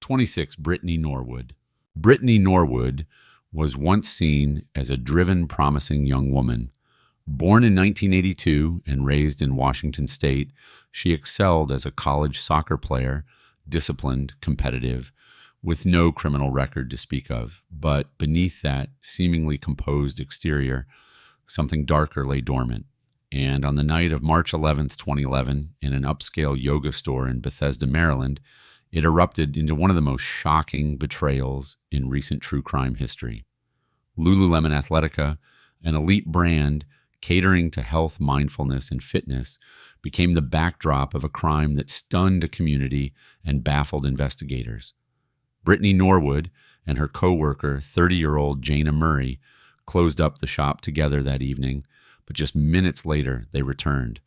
26. Brittany Norwood. Brittany Norwood was once seen as a driven, promising young woman. Born in 1982 and raised in Washington State, she excelled as a college soccer player, disciplined, competitive, with no criminal record to speak of. But beneath that seemingly composed exterior, something darker lay dormant. And on the night of March 11th, 2011, in an upscale yoga store in Bethesda, Maryland, it erupted into one of the most shocking betrayals in recent true crime history. Lululemon Athletica, an elite brand catering to health, mindfulness, and fitness, became the backdrop of a crime that stunned a community and baffled investigators. Brittany Norwood and her co-worker, 30-year-old Jana Murray, closed up the shop together that evening, but just minutes later they returned.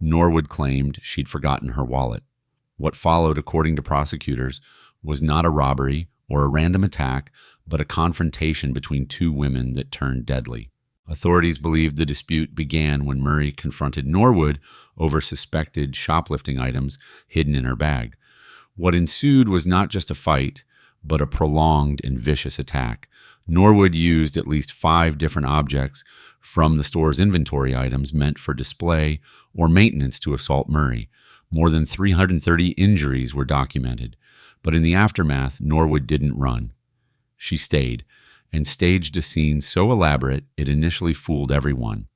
Norwood claimed she'd forgotten her wallet. What followed, according to prosecutors, was not a robbery or a random attack, but a confrontation between two women that turned deadly. Authorities believe the dispute began when Murray confronted Norwood over suspected shoplifting items hidden in her bag. What ensued was not just a fight, but a prolonged and vicious attack. Norwood used at least 5 different objects from the store's inventory items meant for display or maintenance to assault Murray. More than 330 injuries were documented, but in the aftermath, Norwood didn't run. She stayed and staged a scene so elaborate it initially fooled everyone.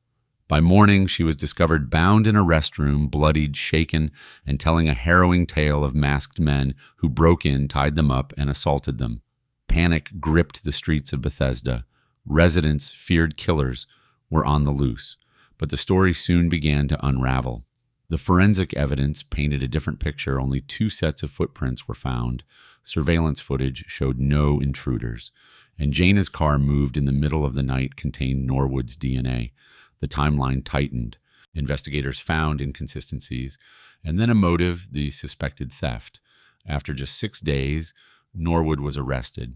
By morning, she was discovered bound in a restroom, bloodied, shaken, and telling a harrowing tale of masked men who broke in, tied them up, and assaulted them. Panic gripped the streets of Bethesda. Residents feared killers were on the loose, but the story soon began to unravel. The forensic evidence painted a different picture. Only 2 sets of footprints were found. Surveillance footage showed no intruders. And Jana's car, moved in the middle of the night, contained Norwood's DNA. The timeline tightened. Investigators found inconsistencies, and then a motive: the suspected theft. After just 6 days, Norwood was arrested.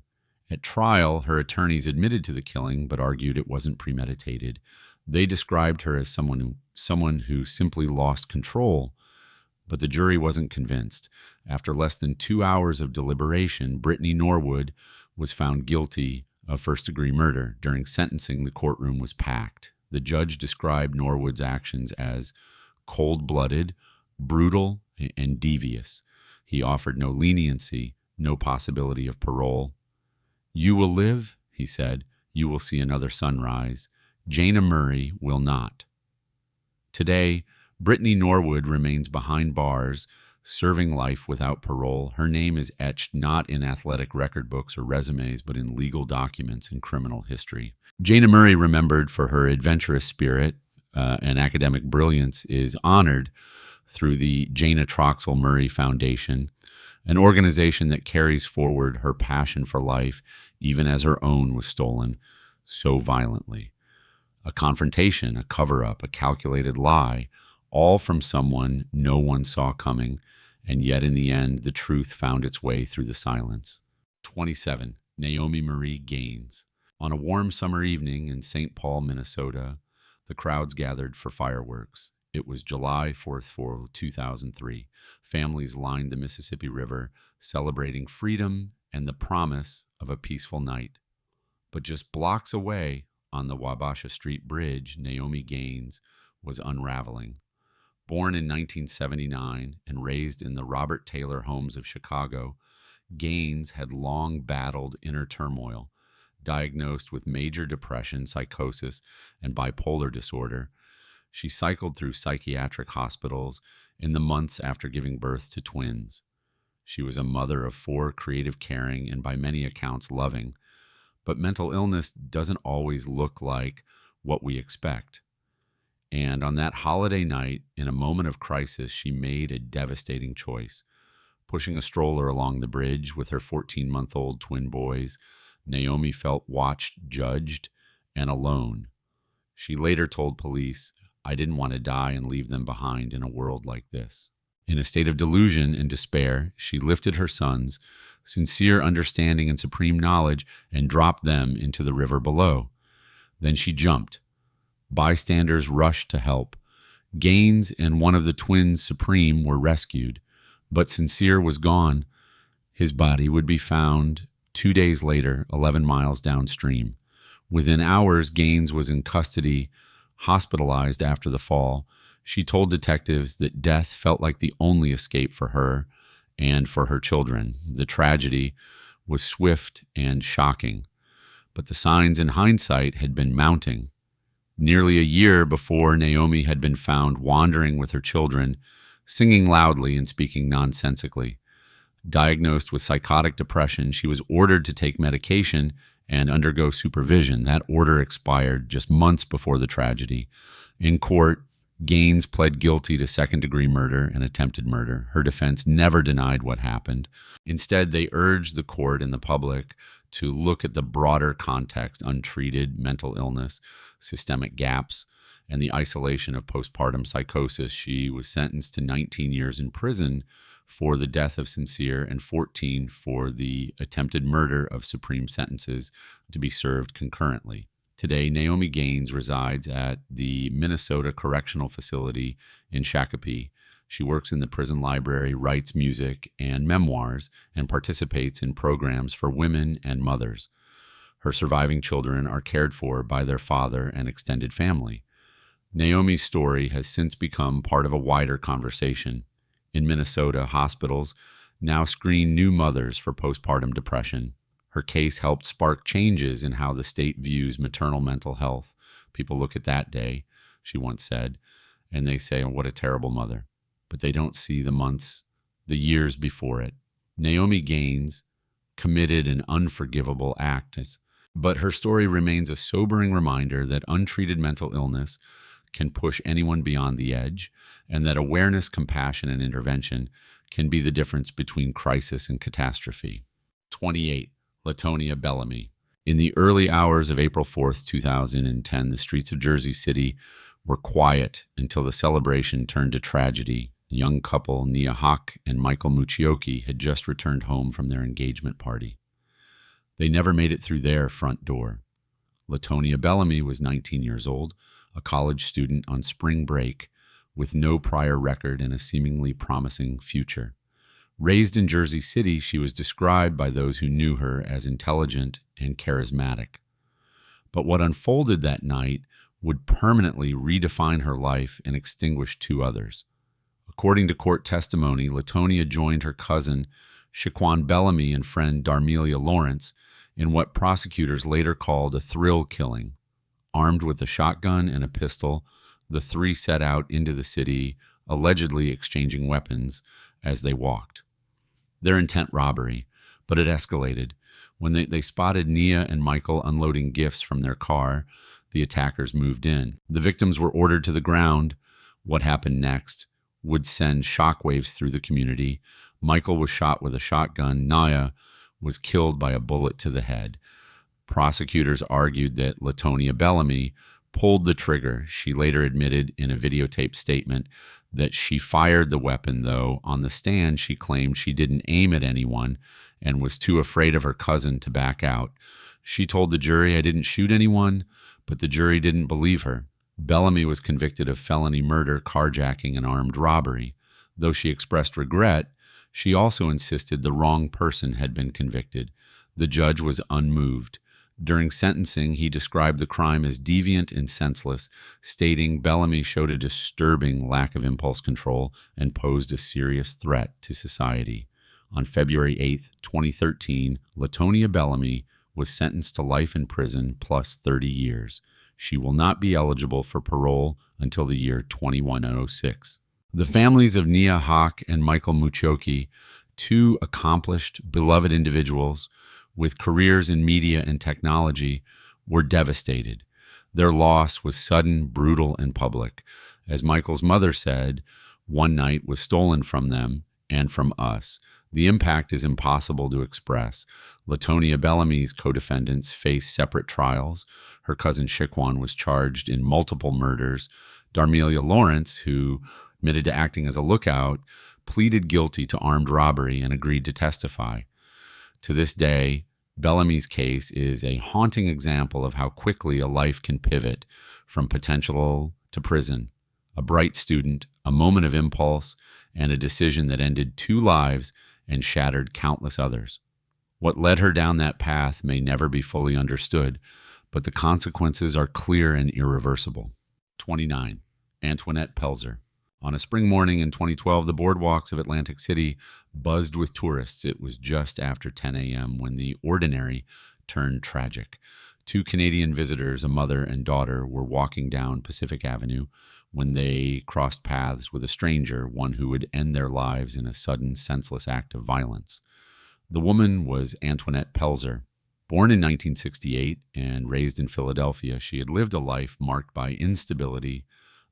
At trial, her attorneys admitted to the killing, but argued it wasn't premeditated. They described her as someone who simply lost control, but the jury wasn't convinced. After less than 2 hours of deliberation, Brittany Norwood was found guilty of first-degree murder. During sentencing, the courtroom was packed. The judge described Norwood's actions as cold-blooded, brutal, and devious. He offered no leniency, no possibility of parole. "You will live," he said. "You will see another sunrise. Jana Murray will not." Today, Brittany Norwood remains behind bars, serving life without parole. Her name is etched not in athletic record books or resumes, but in legal documents and criminal history. Jana Murray, remembered for her adventurous spirit and academic brilliance, is honored through the Jana Troxell Murray Foundation, an organization that carries forward her passion for life even as her own was stolen so violently. A confrontation, a cover-up, a calculated lie, all from someone no one saw coming, and yet in the end, the truth found its way through the silence. 27. Naomi Marie Gaines. On a warm summer evening in St. Paul, Minnesota, the crowds gathered for fireworks. It was July 4th, 2003. Families lined the Mississippi River, celebrating freedom and the promise of a peaceful night. But just blocks away, on the Wabasha Street Bridge, Naomi Gaines was unraveling. Born in 1979 and raised in the Robert Taylor homes of Chicago, Gaines had long battled inner turmoil. Diagnosed with major depression, psychosis, and bipolar disorder, she cycled through psychiatric hospitals in the months after giving birth to twins. She was a mother of 4, creative, caring, and by many accounts loving. But mental illness doesn't always look like what we expect. And on that holiday night, in a moment of crisis, she made a devastating choice. Pushing a stroller along the bridge with her 14-month-old twin boys, Naomi felt watched, judged, and alone. She later told police, "I didn't want to die and leave them behind in a world like this." In a state of delusion and despair, she lifted her sons, sincere understanding and supreme knowledge, and dropped them into the river below. Then she jumped. Bystanders rushed to help. Gaines and one of the twins, Supreme, were rescued, but Sincere was gone. His body would be found 2 days later, 11 miles downstream. Within hours, Gaines was in custody, hospitalized after the fall. She told detectives that death felt like the only escape for her and for her children. The tragedy was swift and shocking, but the signs in hindsight had been mounting. Nearly a year before, Naomi had been found wandering with her children, singing loudly and speaking nonsensically. Diagnosed with psychotic depression, she was ordered to take medication and undergo supervision. That order expired just months before the tragedy. In court, Gaines pled guilty to second-degree murder and attempted murder. Her defense never denied what happened. Instead, they urged the court and the public to look at the broader context: untreated mental illness, systemic gaps, and the isolation of postpartum psychosis. She was sentenced to 19 years in prison for the death of Sincere and 14 for the attempted murder of supreme sentences to be served concurrently. Today, Naomi Gaines resides at the Minnesota Correctional Facility in Shakopee. She works in the prison library, writes music and memoirs, and participates in programs for women and mothers. Her surviving children are cared for by their father and extended family. Naomi's story has since become part of a wider conversation. In Minnesota, hospitals now screen new mothers for postpartum depression. Her case helped spark changes in how the state views maternal mental health. People look at that day, she once said, and they say, "Oh, what a terrible mother." But they don't see the months, the years before it. Naomi Gaines committed an unforgivable act, but her story remains a sobering reminder that untreated mental illness can push anyone beyond the edge, and that awareness, compassion, and intervention can be the difference between crisis and catastrophe. 28. Latonia Bellamy. In the early hours of April 4th, 2010, the streets of Jersey City were quiet until the celebration turned to tragedy. The young couple, Nia Hawk and Michael Mucciocchi, had just returned home from their engagement party. They never made it through their front door. Latonia Bellamy was 19 years old, a college student on spring break with no prior record and a seemingly promising future. Raised in Jersey City, she was described by those who knew her as intelligent and charismatic. But what unfolded that night would permanently redefine her life and extinguish two others. According to court testimony, Latonia joined her cousin Shaquan Bellamy and friend Darmelia Lawrence in what prosecutors later called a thrill killing. Armed with a shotgun and a pistol, the three set out into the city, allegedly exchanging weapons as they walked. Their intent robbery, but it escalated. When they spotted Nia and Michael unloading gifts from their car, the attackers moved in. The victims were ordered to the ground. What happened next would send shockwaves through the community. Michael was shot with a shotgun. Nia was killed by a bullet to the head. Prosecutors argued that Latonia Bellamy pulled the trigger. She later admitted in a videotaped statement that she fired the weapon, though on the stand she claimed she didn't aim at anyone and was too afraid of her cousin to back out. She told the jury, "I didn't shoot anyone," but the jury didn't believe her. Bellamy was convicted of felony murder, carjacking, and armed robbery. Though she expressed regret, she also insisted the wrong person had been convicted. The judge was unmoved. During sentencing, he described the crime as deviant and senseless, stating Bellamy showed a disturbing lack of impulse control and posed a serious threat to society. On February 8, 2013, Latonia Bellamy was sentenced to life in prison plus 30 years. She will not be eligible for parole until the year 2106. The families of Nia Hawk and Michael Mucciocchi, two accomplished, beloved individuals with careers in media and technology, were devastated. Their loss was sudden, brutal, and public. As Michael's mother said, "One night was stolen from them and from us." The impact is impossible to express. Latonia Bellamy's co-defendants face separate trials. Her cousin Shaquan was charged in multiple murders. Darmelia Lawrence, who admitted to acting as a lookout, pleaded guilty to armed robbery and agreed to testify. To this day, Bellamy's case is a haunting example of how quickly a life can pivot from potential to prison. A bright student, a moment of impulse, and a decision that ended two lives and shattered countless others. What led her down that path may never be fully understood, but the consequences are clear and irreversible. 29. Antoinette Pelzer. On a spring morning in 2012, the boardwalks of Atlantic City buzzed with tourists. It was just after 10 a.m. when the ordinary turned tragic. Two Canadian visitors, a mother and daughter, were walking down Pacific Avenue when they crossed paths with a stranger, one who would end their lives in a sudden, senseless act of violence. The woman was Antoinette Pelzer. Born in 1968 and raised in Philadelphia, she had lived a life marked by instability,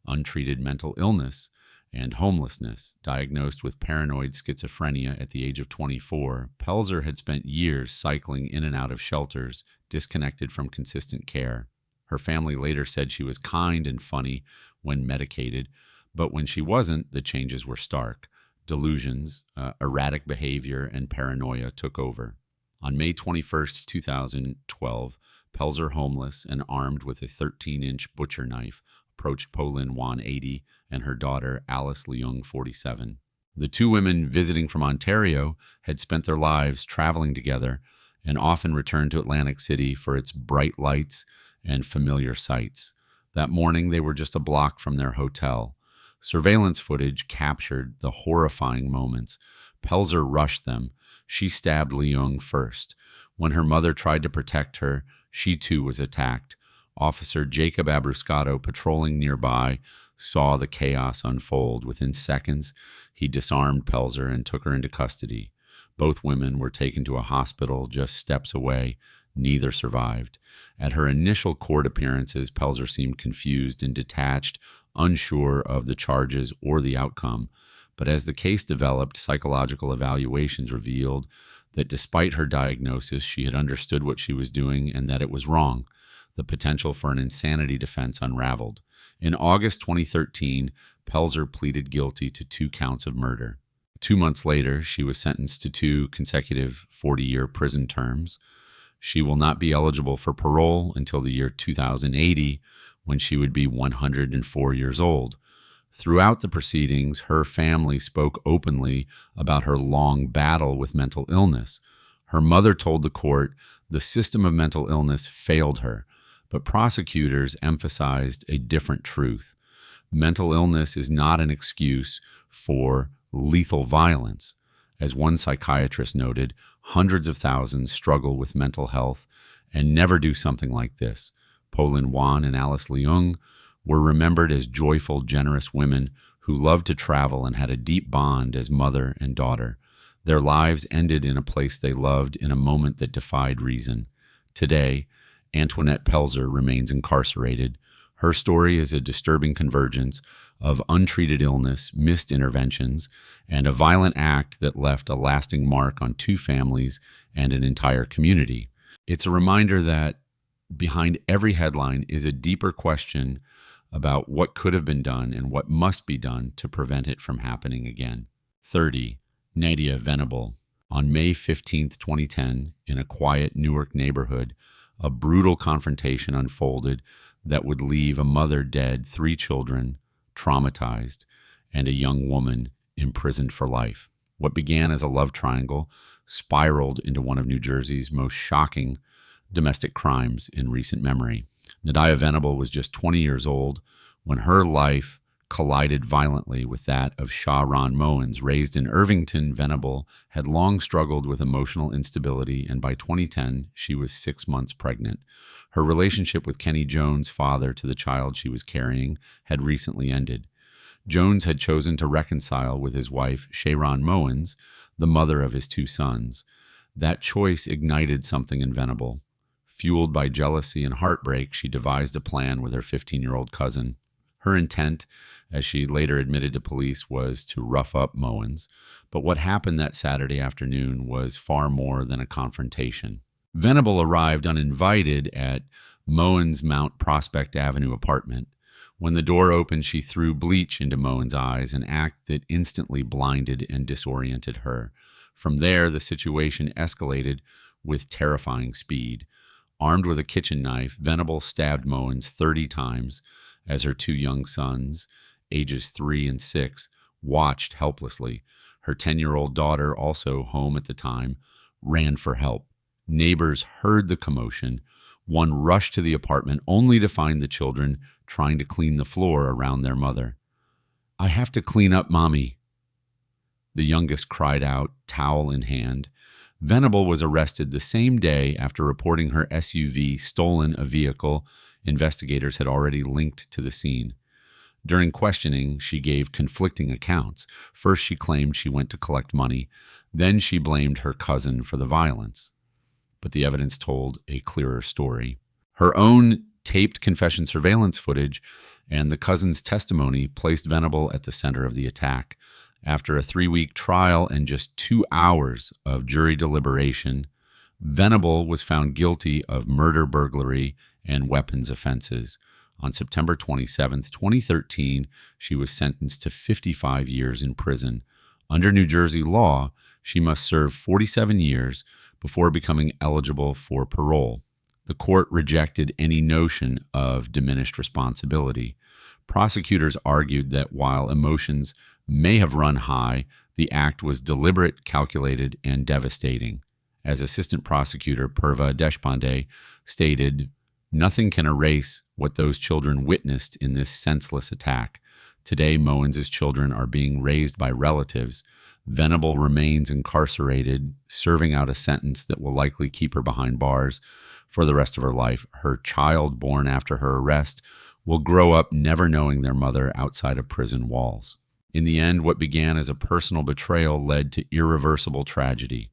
untreated mental illness, and homelessness. Diagnosed with paranoid schizophrenia at the age of 24, Pelzer had spent years cycling in and out of shelters, disconnected from consistent care. Her family later said she was kind and funny when medicated, but when she wasn't, the changes were stark. Delusions, erratic behavior, and paranoia took over. On May 21st, 2012, Pelzer, homeless and armed with a 13-inch butcher knife, approached Po-Lin Wan, 80, and her daughter, Alice Leung, 47. The two women visiting from Ontario had spent their lives traveling together and often returned to Atlantic City for its bright lights and familiar sights. That morning, they were just a block from their hotel. Surveillance footage captured the horrifying moments. Pelzer rushed them. She stabbed Leung first. When her mother tried to protect her, she too was attacked. Officer Jacob Abruscato, patrolling nearby, saw the chaos unfold. Within seconds, he disarmed Pelzer and took her into custody. Both women were taken to a hospital just steps away. Neither survived. At her initial court appearances, Pelzer seemed confused and detached, unsure of the charges or the outcome. But as the case developed, psychological evaluations revealed that despite her diagnosis, she had understood what she was doing and that it was wrong. The potential for an insanity defense unraveled. In August 2013, Pelzer pleaded guilty to 2 counts of murder. 2 months later, she was sentenced to 2 consecutive 40-year prison terms. She will not be eligible for parole until the year 2080, when she would be 104 years old. Throughout the proceedings, her family spoke openly about her long battle with mental illness. Her mother told the court the system of mental illness failed her, but prosecutors emphasized a different truth. Mental illness is not an excuse for lethal violence. As one psychiatrist noted, hundreds of thousands struggle with mental health and never do something like this. Po-Lin Wan and Alice Leung were remembered as joyful, generous women who loved to travel and had a deep bond as mother and daughter. Their lives ended in a place they loved in a moment that defied reason. Today, Antoinette Pelzer remains incarcerated. Her story is a disturbing convergence of untreated illness, missed interventions, and a violent act that left a lasting mark on 2 families and an entire community. It's a reminder that behind every headline is a deeper question about what could have been done and what must be done to prevent it from happening again. 30. Nadia Venable. On May 15, 2010, in a quiet Newark neighborhood, a brutal confrontation unfolded that would leave a mother dead, 3 children traumatized, and a young woman imprisoned for life. What began as a love triangle spiraled into one of New Jersey's most shocking domestic crimes in recent memory. Nadia Venable was just 20 years old when her life collided violently with that of Shaquan Moens. Raised in Irvington, Venable had long struggled with emotional instability, and by 2010, she was 6 months pregnant. Her relationship with Kenny Jones, father to the child she was carrying, had recently ended. Jones had chosen to reconcile with his wife, Shaquan Moens, the mother of his 2 sons. That choice ignited something in Venable. Fueled by jealousy and heartbreak, she devised a plan with her 15-year-old cousin. Her intent, as she later admitted to police, was to rough up Moens. But what happened that Saturday afternoon was far more than a confrontation. Venable arrived uninvited at Moens' Mount Prospect Avenue apartment. When the door opened, she threw bleach into Moens' eyes, an act that instantly blinded and disoriented her. From there, the situation escalated with terrifying speed. Armed with a kitchen knife, Venable stabbed Moens 30 times as her 2 young sons, ages 3 and 6, watched helplessly. Her 10-year-old daughter, also home at the time, ran for help. Neighbors heard the commotion. One rushed to the apartment only to find the children trying to clean the floor around their mother. "I have to clean up, Mommy," the youngest cried out, towel in hand. Venable was arrested the same day after reporting her SUV stolen a vehicle investigators had already linked to the scene. During questioning, she gave conflicting accounts. First, she claimed she went to collect money. Then she blamed her cousin for the violence. But the evidence told a clearer story. Her own taped confession surveillance footage and the cousin's testimony placed Venable at the center of the attack. After a 3-week trial and just 2 hours of jury deliberation, Venable was found guilty of murder, burglary, and weapons offenses. On September 27, 2013, she was sentenced to 55 years in prison. Under New Jersey law, she must serve 47 years before becoming eligible for parole. The court rejected any notion of diminished responsibility. Prosecutors argued that while emotions may have run high, the act was deliberate, calculated, and devastating. As Assistant Prosecutor Purva Deshpande stated, "Nothing can erase what those children witnessed in this senseless attack. Today, Moens' children are being raised by relatives. Venable remains incarcerated, serving out a sentence that will likely keep her behind bars for the rest of her life. Her child, born after her arrest, will grow up never knowing their mother outside of prison walls." In the end, what began as a personal betrayal led to irreversible tragedy.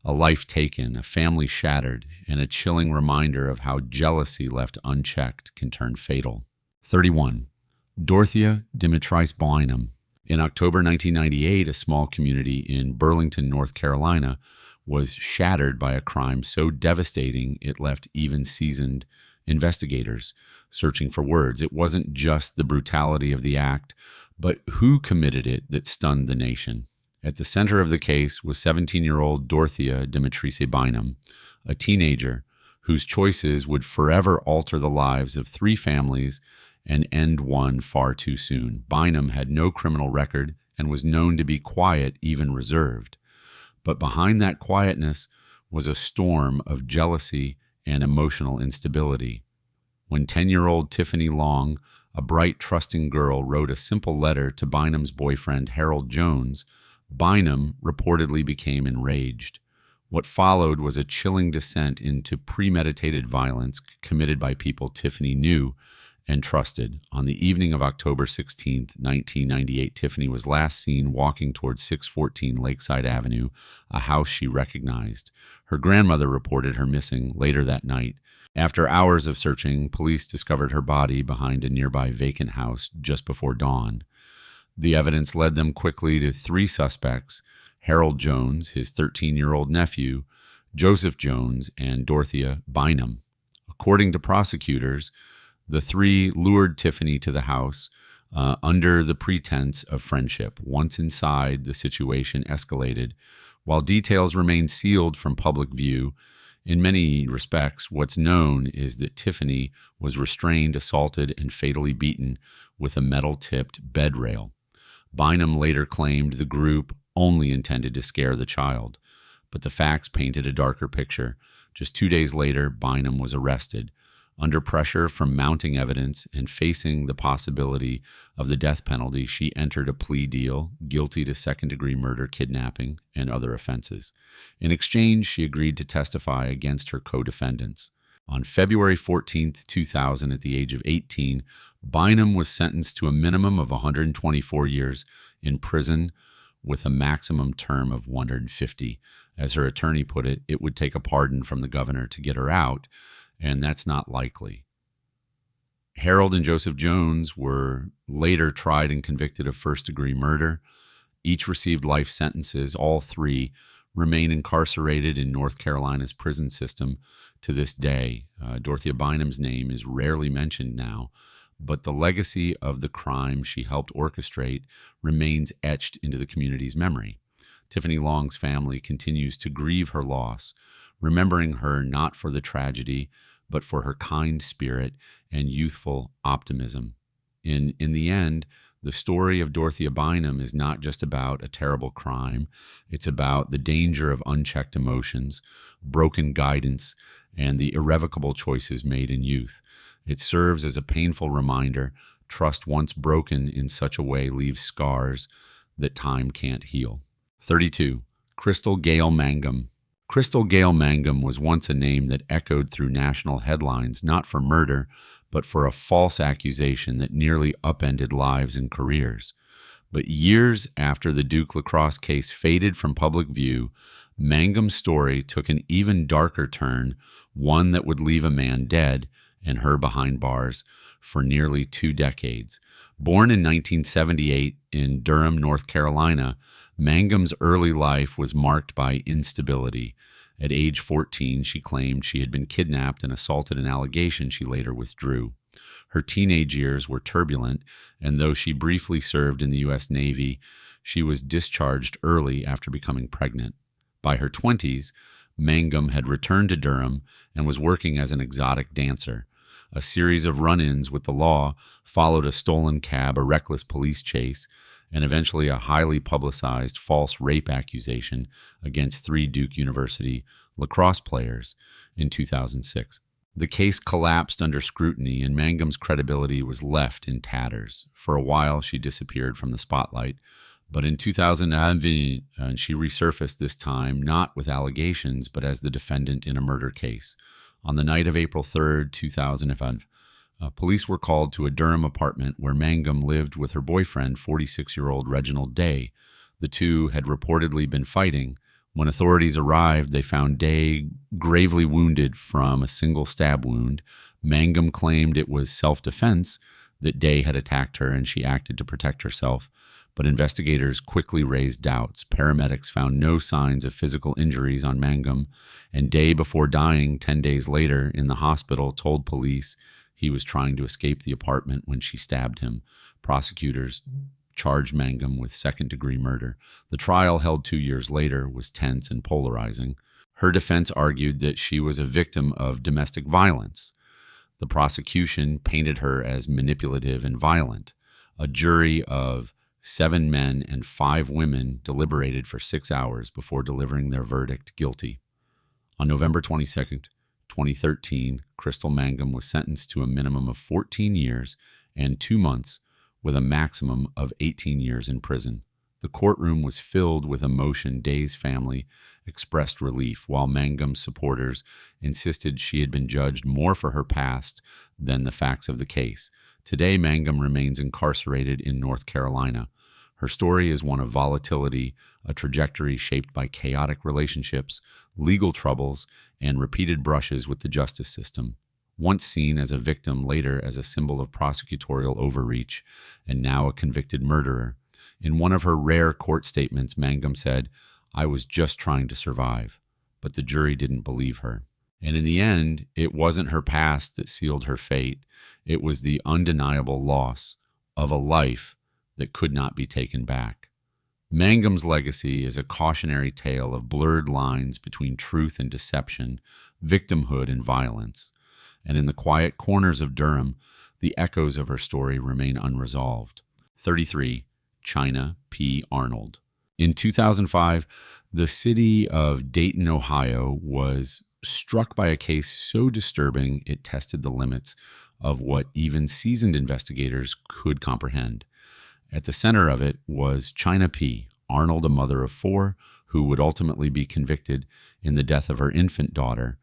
A life taken, a family shattered, and a chilling reminder of how jealousy left unchecked can turn fatal. 31. Dorthia Demetrice Bynum. In October 1998, a small community in Burlington, North Carolina, was shattered by a crime so devastating it left even seasoned investigators searching for words. It wasn't just the brutality of the act, but who committed it that stunned the nation. At the center of the case was 17-year-old Dorthia Demetrice Bynum, a teenager whose choices would forever alter the lives of 3 families and end one far too soon. Bynum had no criminal record and was known to be quiet, even reserved. But behind that quietness was a storm of jealousy and emotional instability. When 10-year-old Tiffany Long, a bright, trusting girl, wrote a simple letter to Bynum's boyfriend, Harold Jones, Bynum reportedly became enraged. What followed was a chilling descent into premeditated violence committed by people Tiffany knew and trusted. On the evening of October 16, 1998, Tiffany was last seen walking towards 614 Lakeside Avenue, a house she recognized. Her grandmother reported her missing later that night. After hours of searching, police discovered her body behind a nearby vacant house just before dawn. The evidence led them quickly to 3 suspects: Harold Jones, his 13-year-old nephew, Joseph Jones, and Dorthia Bynum. According to prosecutors, the 3 lured Tiffany to the house under the pretense of friendship. Once inside, the situation escalated. While details remain sealed from public view, in many respects, what's known is that Tiffany was restrained, assaulted, and fatally beaten with a metal-tipped bed rail. Bynum later claimed the group only intended to scare the child, but the facts painted a darker picture. Just 2 days later, Bynum was arrested. Under pressure from mounting evidence and facing the possibility of the death penalty, she entered a plea deal, guilty to second-degree murder, kidnapping, and other offenses. In exchange, she agreed to testify against her co-defendants. On February 14, 2000, at the age of 18, Bynum was sentenced to a minimum of 124 years in prison with a maximum term of 150. As her attorney put it, it would take a pardon from the governor to get her out, and that's not likely. Harold and Joseph Jones were later tried and convicted of first-degree murder. Each received life sentences. All 3 remain incarcerated in North Carolina's prison system to this day. Dorthia Bynum's name is rarely mentioned now, but the legacy of the crime she helped orchestrate remains etched into the community's memory. Tiffany Long's family continues to grieve her loss, remembering her not for the tragedy, but for her kind spirit and youthful optimism. In the end, The story of Dorthia Bynum is not just about a terrible crime. It's about the danger of unchecked emotions, broken guidance, and the irrevocable choices made in youth. It serves as a painful reminder: trust once broken in such a way leaves scars that time can't heal. 32. Crystal Gail Mangum. Crystal Gail Mangum was once a name that echoed through national headlines, not for murder, but for a false accusation that nearly upended lives and careers. But years after the Duke lacrosse case faded from public view, Mangum's story took an even darker turn, one that would leave a man dead and her behind bars for nearly 2 decades. Born in 1978 in Durham, North Carolina, Mangum's early life was marked by instability. At age 14, she claimed she had been kidnapped and assaulted, an allegation she later withdrew. Her teenage years were turbulent, and though she briefly served in the U.S. Navy, she was discharged early after becoming pregnant. By her 20s, Mangum had returned to Durham and was working as an exotic dancer. A series of run-ins with the law followed: a stolen cab, a reckless police chase, and eventually a highly publicized false rape accusation against 3 Duke University lacrosse players in 2006. The case collapsed under scrutiny, and Mangum's credibility was left in tatters. For a while, she disappeared from the spotlight, but in 2011, she resurfaced, this time not with allegations, but as the defendant in a murder case. On the night of April 3rd, 2005, police were called to a Durham apartment where Mangum lived with her boyfriend, 46-year-old Reginald Day. The two had reportedly been fighting. When authorities arrived, they found Day gravely wounded from a single stab wound. Mangum claimed it was self-defense, that Day had attacked her and she acted to protect herself. But investigators quickly raised doubts. Paramedics found no signs of physical injuries on Mangum, and Day, before dying 10 days later in the hospital, told police he was trying to escape the apartment when she stabbed him. Prosecutors charged Mangum with second-degree murder. The trial, held 2 years later, was tense and polarizing. Her defense argued that she was a victim of domestic violence. The prosecution painted her as manipulative and violent. A jury of 7 men and 5 women deliberated for 6 hours before delivering their verdict: guilty. On November 22, 2013, Crystal Mangum was sentenced to a minimum of 14 years and 2 months, with a maximum of 18 years in prison. The courtroom was filled with emotion. Day's family expressed relief, while Mangum's supporters insisted she had been judged more for her past than the facts of the case. Today, Mangum remains incarcerated in North Carolina. Her story is one of volatility, a trajectory shaped by chaotic relationships, legal troubles, and repeated brushes with the justice system. Once seen as a victim, later as a symbol of prosecutorial overreach, and now a convicted murderer. In one of her rare court statements, Mangum said, "I was just trying to survive," but the jury didn't believe her. And in the end, it wasn't her past that sealed her fate. It was the undeniable loss of a life that could not be taken back. Mangum's legacy is a cautionary tale of blurred lines between truth and deception, victimhood and violence. And in the quiet corners of Durham, the echoes of her story remain unresolved. 33. China P. Arnold. In 2005, the city of Dayton, Ohio, was struck by a case so disturbing it tested the limits of what even seasoned investigators could comprehend. At the center of it was China P. Arnold, a mother of 4, who would ultimately be convicted in the death of her infant daughter,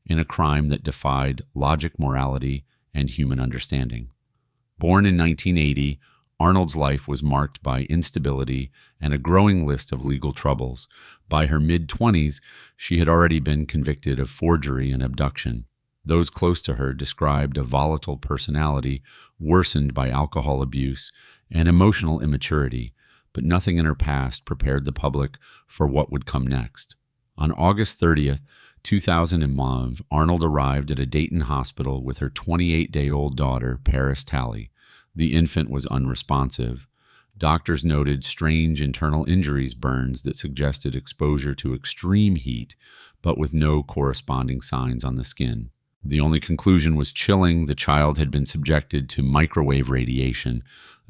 in a crime that defied logic, morality, and human understanding. Born in 1980, Arnold's life was marked by instability and a growing list of legal troubles. By her mid-20s, she had already been convicted of forgery and abduction. Those close to her described a volatile personality worsened by alcohol abuse and emotional immaturity, but nothing in her past prepared the public for what would come next. On August 30th, 2005, Arnold arrived at a Dayton hospital with her 28-day-old daughter, Paris Talley. The infant was unresponsive. Doctors noted strange internal injuries, burns that suggested exposure to extreme heat, but with no corresponding signs on the skin. The only conclusion was chilling. The child had been subjected to microwave radiation.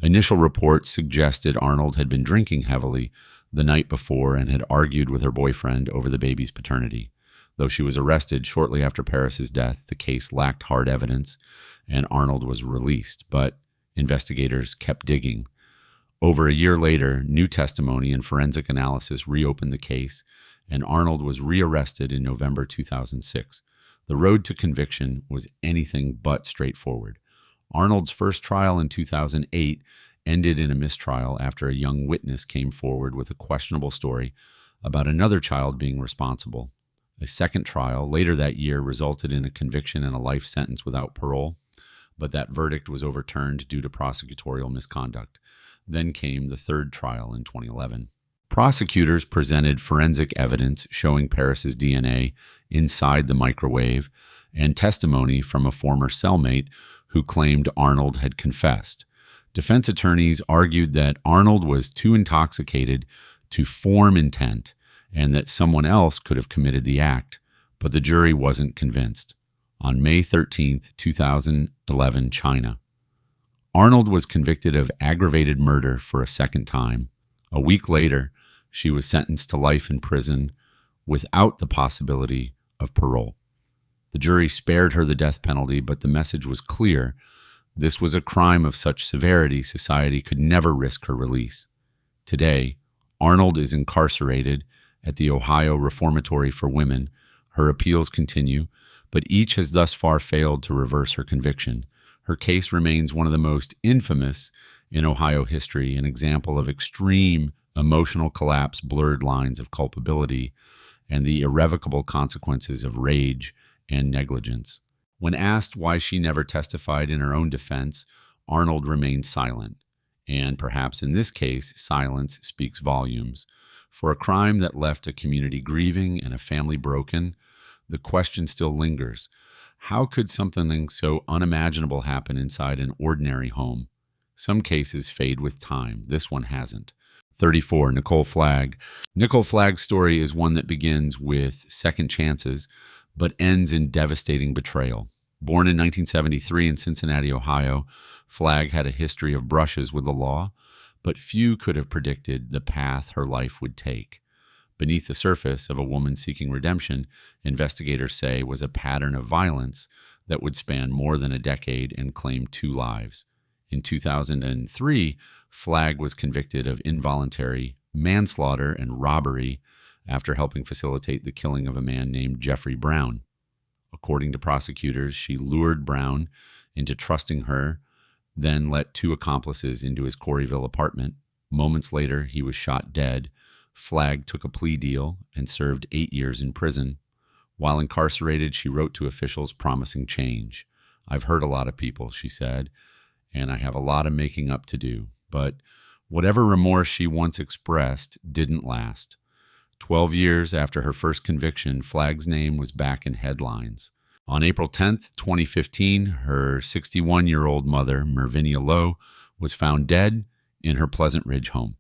Initial reports suggested Arnold had been drinking heavily the night before and had argued with her boyfriend over the baby's paternity. Though she was arrested shortly after Paris's death, the case lacked hard evidence, and Arnold was released. But investigators kept digging. Over a year later, new testimony and forensic analysis reopened the case, and Arnold was rearrested in November 2006. The road to conviction was anything but straightforward. Arnold's first trial in 2008 ended in a mistrial after a young witness came forward with a questionable story about another child being responsible. A second trial later that year resulted in a conviction and a life sentence without parole, but that verdict was overturned due to prosecutorial misconduct. Then came the third trial in 2011. Prosecutors presented forensic evidence showing Paris's DNA inside the microwave and testimony from a former cellmate who claimed Arnold had confessed. Defense attorneys argued that Arnold was too intoxicated to form intent and that someone else could have committed the act, but the jury wasn't convinced. On May 13, 2011, China. Arnold was convicted of aggravated murder for a second time. A week later, she was sentenced to life in prison without the possibility of parole. The jury spared her the death penalty, but the message was clear. This was a crime of such severity, society could never risk her release. Today, Arnold is incarcerated at the Ohio Reformatory for Women. Her appeals continue, but each has thus far failed to reverse her conviction. Her case remains one of the most infamous in Ohio history, an example of extreme emotional collapse, blurred lines of culpability, and the irrevocable consequences of rage and negligence. When asked why she never testified in her own defense, Arnold remained silent. And perhaps in this case, silence speaks volumes. For a crime that left a community grieving and a family broken, the question still lingers. How could something so unimaginable happen inside an ordinary home? Some cases fade with time. This one hasn't. 34. Nikole Flagg. Nikole Flagg's story is one that begins with second chances, but ends in devastating betrayal. Born in 1973 in Cincinnati, Ohio, Flagg had a history of brushes with the law, but few could have predicted the path her life would take. Beneath the surface of a woman seeking redemption, investigators say was a pattern of violence that would span more than a decade and claim 2 lives. In 2003, Flagg was convicted of involuntary manslaughter and robbery after helping facilitate the killing of a man named Jeffrey Brown. According to prosecutors, she lured Brown into trusting her, then let 2 accomplices into his Corryville apartment. Moments later, he was shot dead. Flagg took a plea deal and served 8 years in prison. While incarcerated, she wrote to officials promising change. "I've hurt a lot of people," she said, "and I have a lot of making up to do." But whatever remorse she once expressed didn't last. 12 years after her first conviction, Flagg's name was back in headlines. On April 10th, 2015, her 61-year-old mother, Mervinia Lowe, was found dead in her Pleasant Ridge home.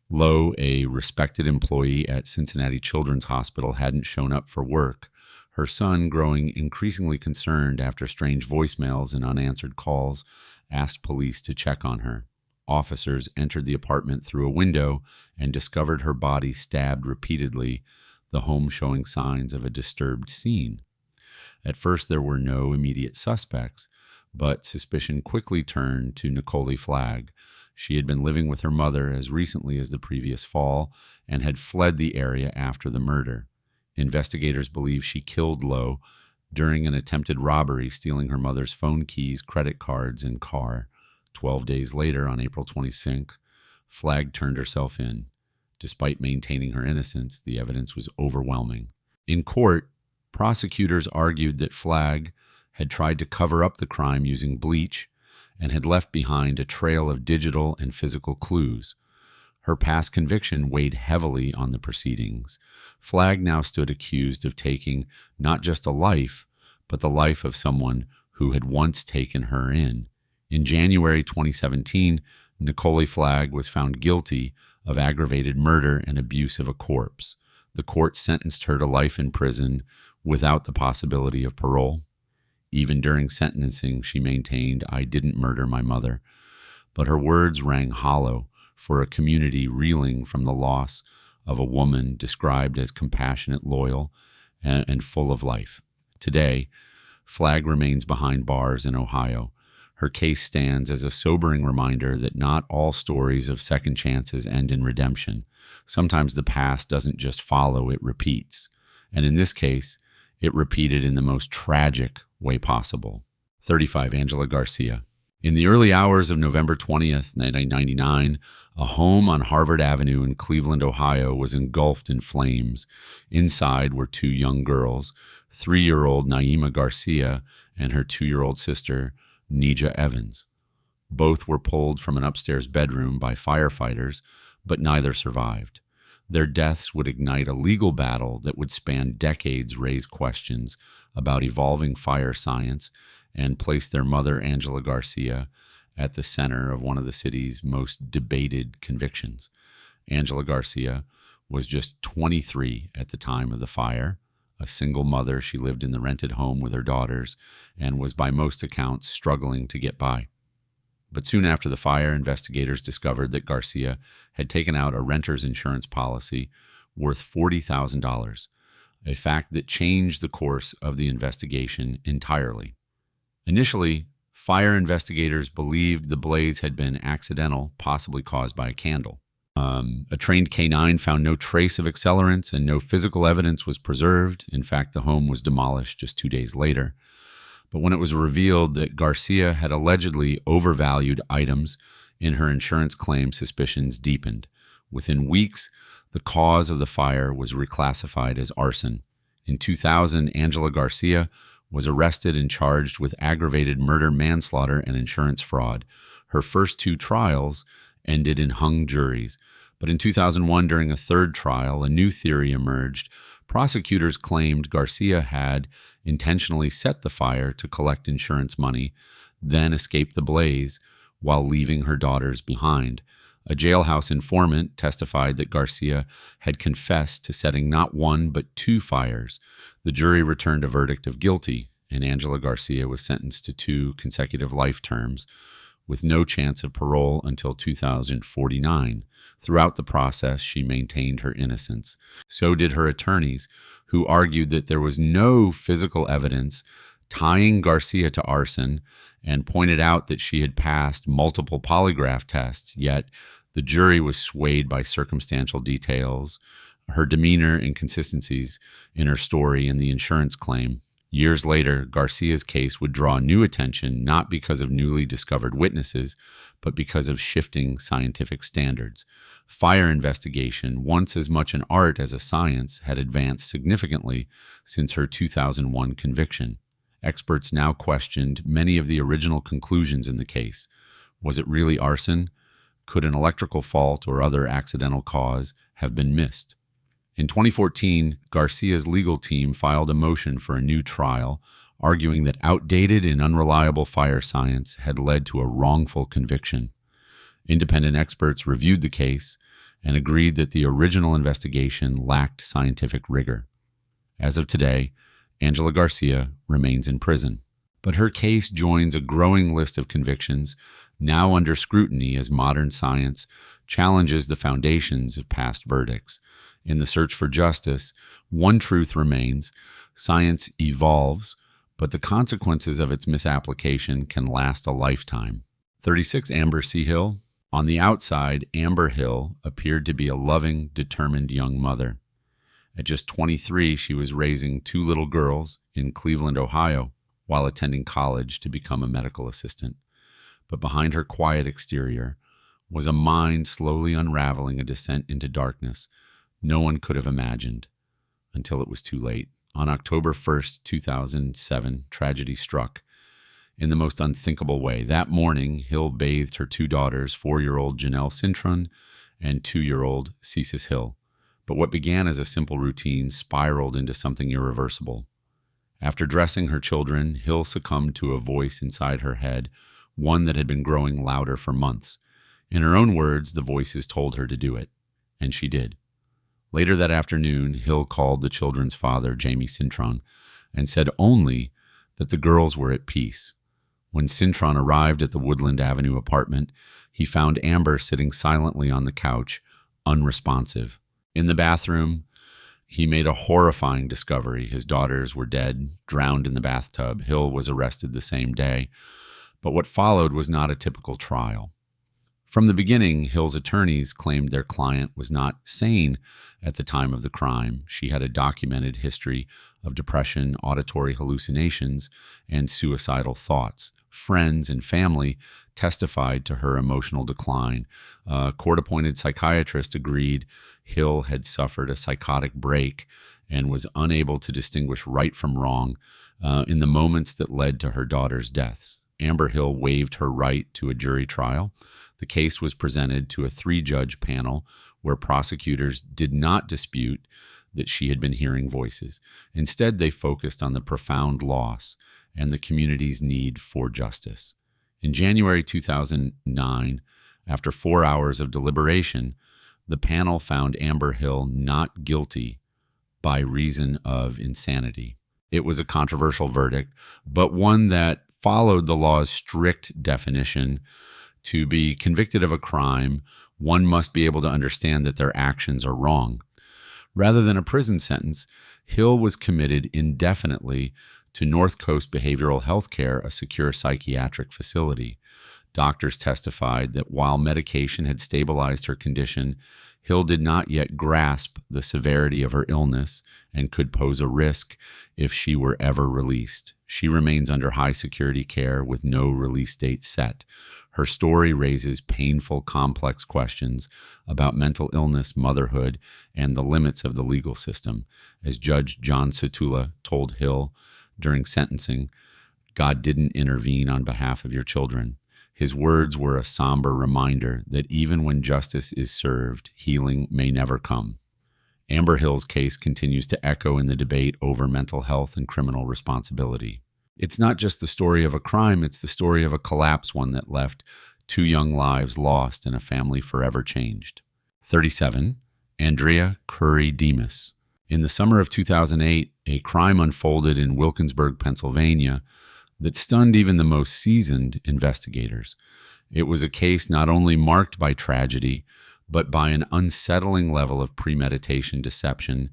Lowe, a respected employee at Cincinnati Children's Hospital, hadn't shown up for work. Her son, growing increasingly concerned after strange voicemails and unanswered calls, asked police to check on her. Officers entered the apartment through a window and discovered her body stabbed repeatedly, the home showing signs of a disturbed scene. At first, there were no immediate suspects, but suspicion quickly turned to Nikole Flagg. She had been living with her mother as recently as the previous fall and had fled the area after the murder. Investigators believe she killed Lowe during an attempted robbery, stealing her mother's phone keys, credit cards, and car. 12 days later, on April 26th, Flagg turned herself in. Despite maintaining her innocence, the evidence was overwhelming. In court, prosecutors argued that Flagg had tried to cover up the crime using bleach and had left behind a trail of digital and physical clues. Her past conviction weighed heavily on the proceedings. Flagg now stood accused of taking not just a life, but the life of someone who had once taken her in. In January 2017, Nikole Flagg was found guilty of aggravated murder and abuse of a corpse. The court sentenced her to life in prison without the possibility of parole. Even during sentencing, she maintained, "I didn't murder my mother." But her words rang hollow for a community reeling from the loss of a woman described as compassionate, loyal, and full of life. Today, Flagg remains behind bars in Ohio. Her case stands as a sobering reminder that not all stories of second chances end in redemption. Sometimes the past doesn't just follow, it repeats. And in this case, it repeated in the most tragic way possible. 35. Angela Garcia. In the early hours of November 20th, 1999, a home on Harvard Avenue in Cleveland, Ohio was engulfed in flames. Inside were two young girls, 3-year-old Naomi Garcia and her 2-year-old sister, Nadiyah Evans. Both were pulled from an upstairs bedroom by firefighters, but neither survived. Their deaths would ignite a legal battle that would span decades, raise questions about evolving fire science, and place their mother, Angela Garcia, at the center of one of the city's most debated convictions. Angela Garcia was just 23 at the time of the fire. A single mother, she lived in the rented home with her daughters and was by most accounts struggling to get by. But soon after the fire, investigators discovered that Garcia had taken out a renter's insurance policy worth $40,000, a fact that changed the course of the investigation entirely. Initially, fire investigators believed the blaze had been accidental, possibly caused by a candle. A trained K-9 found no trace of accelerants and no physical evidence was preserved. In fact, the home was demolished just 2 days later. But when it was revealed that Garcia had allegedly overvalued items in her insurance claim, suspicions deepened. Within weeks, the cause of the fire was reclassified as arson. In 2000, Angela Garcia was arrested and charged with aggravated murder, manslaughter, and insurance fraud. Her first 2 trials ended in hung juries. But in 2001, during a third trial, a new theory emerged. Prosecutors claimed Garcia had intentionally set the fire to collect insurance money, then escaped the blaze while leaving her daughters behind. A jailhouse informant testified that Garcia had confessed to setting not 1 but 2 fires. The jury returned a verdict of guilty, and Angela Garcia was sentenced to 2 consecutive life terms with no chance of parole until 2049. Throughout the process, she maintained her innocence. So did her attorneys, who argued that there was no physical evidence tying Garcia to arson and pointed out that she had passed multiple polygraph tests, yet the jury was swayed by circumstantial details, her demeanor, inconsistencies in her story, and the insurance claim. Years later, Garcia's case would draw new attention not because of newly discovered witnesses, but because of shifting scientific standards. Fire investigation, once as much an art as a science, had advanced significantly since her 2001 conviction. Experts now questioned many of the original conclusions in the case. Was it really arson? Could an electrical fault or other accidental cause have been missed? In 2014, Garcia's legal team filed a motion for a new trial, arguing that outdated and unreliable fire science had led to a wrongful conviction. Independent experts reviewed the case and agreed that the original investigation lacked scientific rigor. As of today, Angela Garcia remains in prison, but her case joins a growing list of convictions now under scrutiny as modern science challenges the foundations of past verdicts. In the search for justice, one truth remains: science evolves, but the consequences of its misapplication can last a lifetime. 36. Amber C. Hill. On the outside, Amber Hill appeared to be a loving, determined young mother. At just 23, she was raising 2 little girls in Cleveland, Ohio, while attending college to become a medical assistant. But behind her quiet exterior was a mind slowly unraveling a descent into darkness no one could have imagined until it was too late. On October 1st, 2007, tragedy struck in the most unthinkable way. That morning, Hill bathed her 2 daughters, 4-year-old Janelle Cintron and 2-year-old Cesis Hill. But what began as a simple routine spiraled into something irreversible. After dressing her children, Hill succumbed to a voice inside her head, one that had been growing louder for months. In her own words, the voices told her to do it, and she did. Later that afternoon, Hill called the children's father, Jamie Cintron, and said only that the girls were at peace. When Cintron arrived at the Woodland Avenue apartment, he found Amber sitting silently on the couch, unresponsive. In the bathroom, he made a horrifying discovery. His daughters were dead, drowned in the bathtub. Hill was arrested the same day. But what followed was not a typical trial. From the beginning, Hill's attorneys claimed their client was not sane at the time of the crime. She had a documented history of depression, auditory hallucinations, and suicidal thoughts. Friends and family testified to her emotional decline. A court-appointed psychiatrist agreed Hill had suffered a psychotic break and was unable to distinguish right from wrong in the moments that led to her daughter's deaths. Amber Hill waived her right to a jury trial. The case was presented to a 3-judge panel where prosecutors did not dispute that she had been hearing voices. Instead, they focused on the profound loss and the community's need for justice. In January 2009, after 4 hours of deliberation, the panel found Amber Hill not guilty by reason of insanity. It was a controversial verdict, but one that followed the law's strict definition. To be convicted of a crime, one must be able to understand that their actions are wrong. Rather than a prison sentence, Hill was committed indefinitely to North Coast Behavioral Health Care, a secure psychiatric facility. Doctors testified that while medication had stabilized her condition, Hill did not yet grasp the severity of her illness and could pose a risk if she were ever released. She remains under high security care with no release date set. Her story raises painful, complex questions about mental illness, motherhood, and the limits of the legal system. As Judge John Satula told Hill during sentencing, "God didn't intervene on behalf of your children." His words were a somber reminder that even when justice is served, healing may never come. Amber Hill's case continues to echo in the debate over mental health and criminal responsibility. It's not just the story of a crime, it's the story of a collapse, one that left 2 young lives lost and a family forever changed. 37. Andrea Curry Demas. In the summer of 2008, a crime unfolded in Wilkinsburg, Pennsylvania, that stunned even the most seasoned investigators. It was a case not only marked by tragedy, but by an unsettling level of premeditation, deception,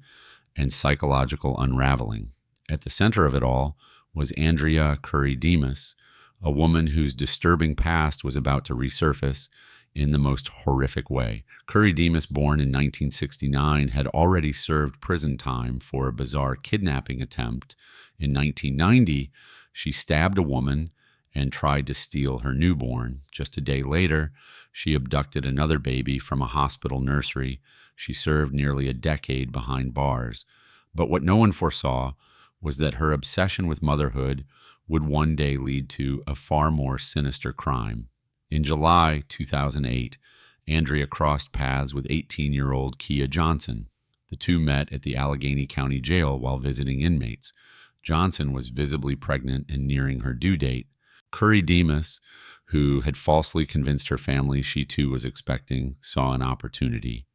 and psychological unraveling. At the center of it all was Andrea Curry Demas, a woman whose disturbing past was about to resurface in the most horrific way. Curry Demas, born in 1969, had already served prison time for a bizarre kidnapping attempt. In 1990, she stabbed a woman and tried to steal her newborn. Just a day later, she abducted another baby from a hospital nursery. She served nearly a decade behind bars. But what no one foresaw was that her obsession with motherhood would one day lead to a far more sinister crime. In July 2008, Andrea crossed paths with 18-year-old Zakieya Johnson. The two met at the Allegheny County Jail while visiting inmates. Johnson was visibly pregnant and nearing her due date. Curry Demas, who had falsely convinced her family she too was expecting, saw an opportunity.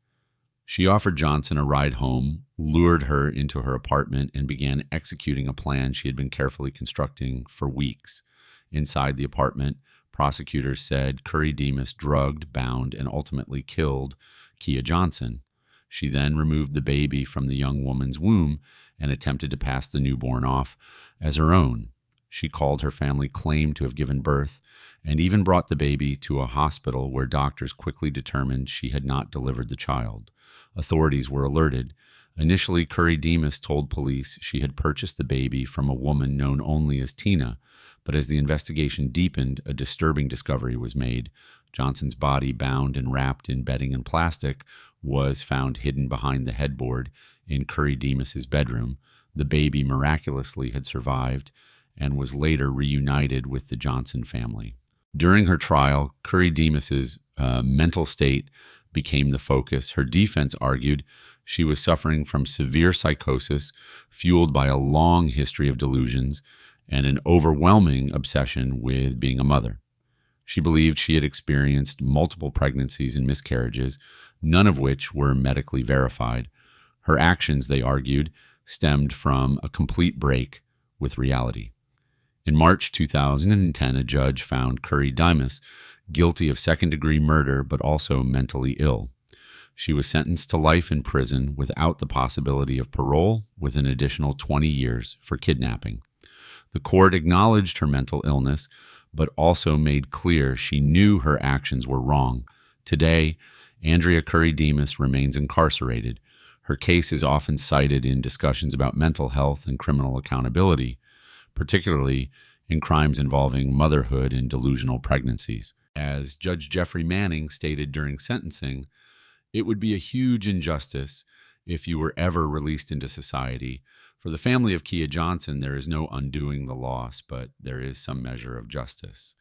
She offered Johnson a ride home, lured her into her apartment, and began executing a plan she had been carefully constructing for weeks. Inside the apartment, prosecutors said Curry Demas drugged, bound, and ultimately killed Zakieya Johnson. She then removed the baby from the young woman's womb and attempted to pass the newborn off as her own. She called her family, claimed to have given birth, and even brought the baby to a hospital where doctors quickly determined she had not delivered the child. Authorities were alerted. Initially, Curry Demas told police she had purchased the baby from a woman known only as Tina, but as the investigation deepened, a disturbing discovery was made. Johnson's body, bound and wrapped in bedding and plastic, was found hidden behind the headboard in Curry Demas's bedroom. The baby miraculously had survived and was later reunited with the Johnson family. During her trial, Curry Demas's mental state became the focus. Her defense argued she was suffering from severe psychosis fueled by a long history of delusions and an overwhelming obsession with being a mother. She believed she had experienced multiple pregnancies and miscarriages, none of which were medically verified. Her actions, they argued, stemmed from a complete break with reality. In March 2010, a judge found Curry Dimas guilty of second-degree murder but also mentally ill. She was sentenced to life in prison without the possibility of parole, with an additional 20 years for kidnapping. The court acknowledged her mental illness, but also made clear she knew her actions were wrong. Today, Andrea Curry Dimas remains incarcerated. Her case is often cited in discussions about mental health and criminal accountability, particularly in crimes involving motherhood and delusional pregnancies. As Judge Jeffrey Manning stated during sentencing, it would be a huge injustice if you were ever released into society. For the family of Kia Johnson, there is no undoing the loss, but there is some measure of justice.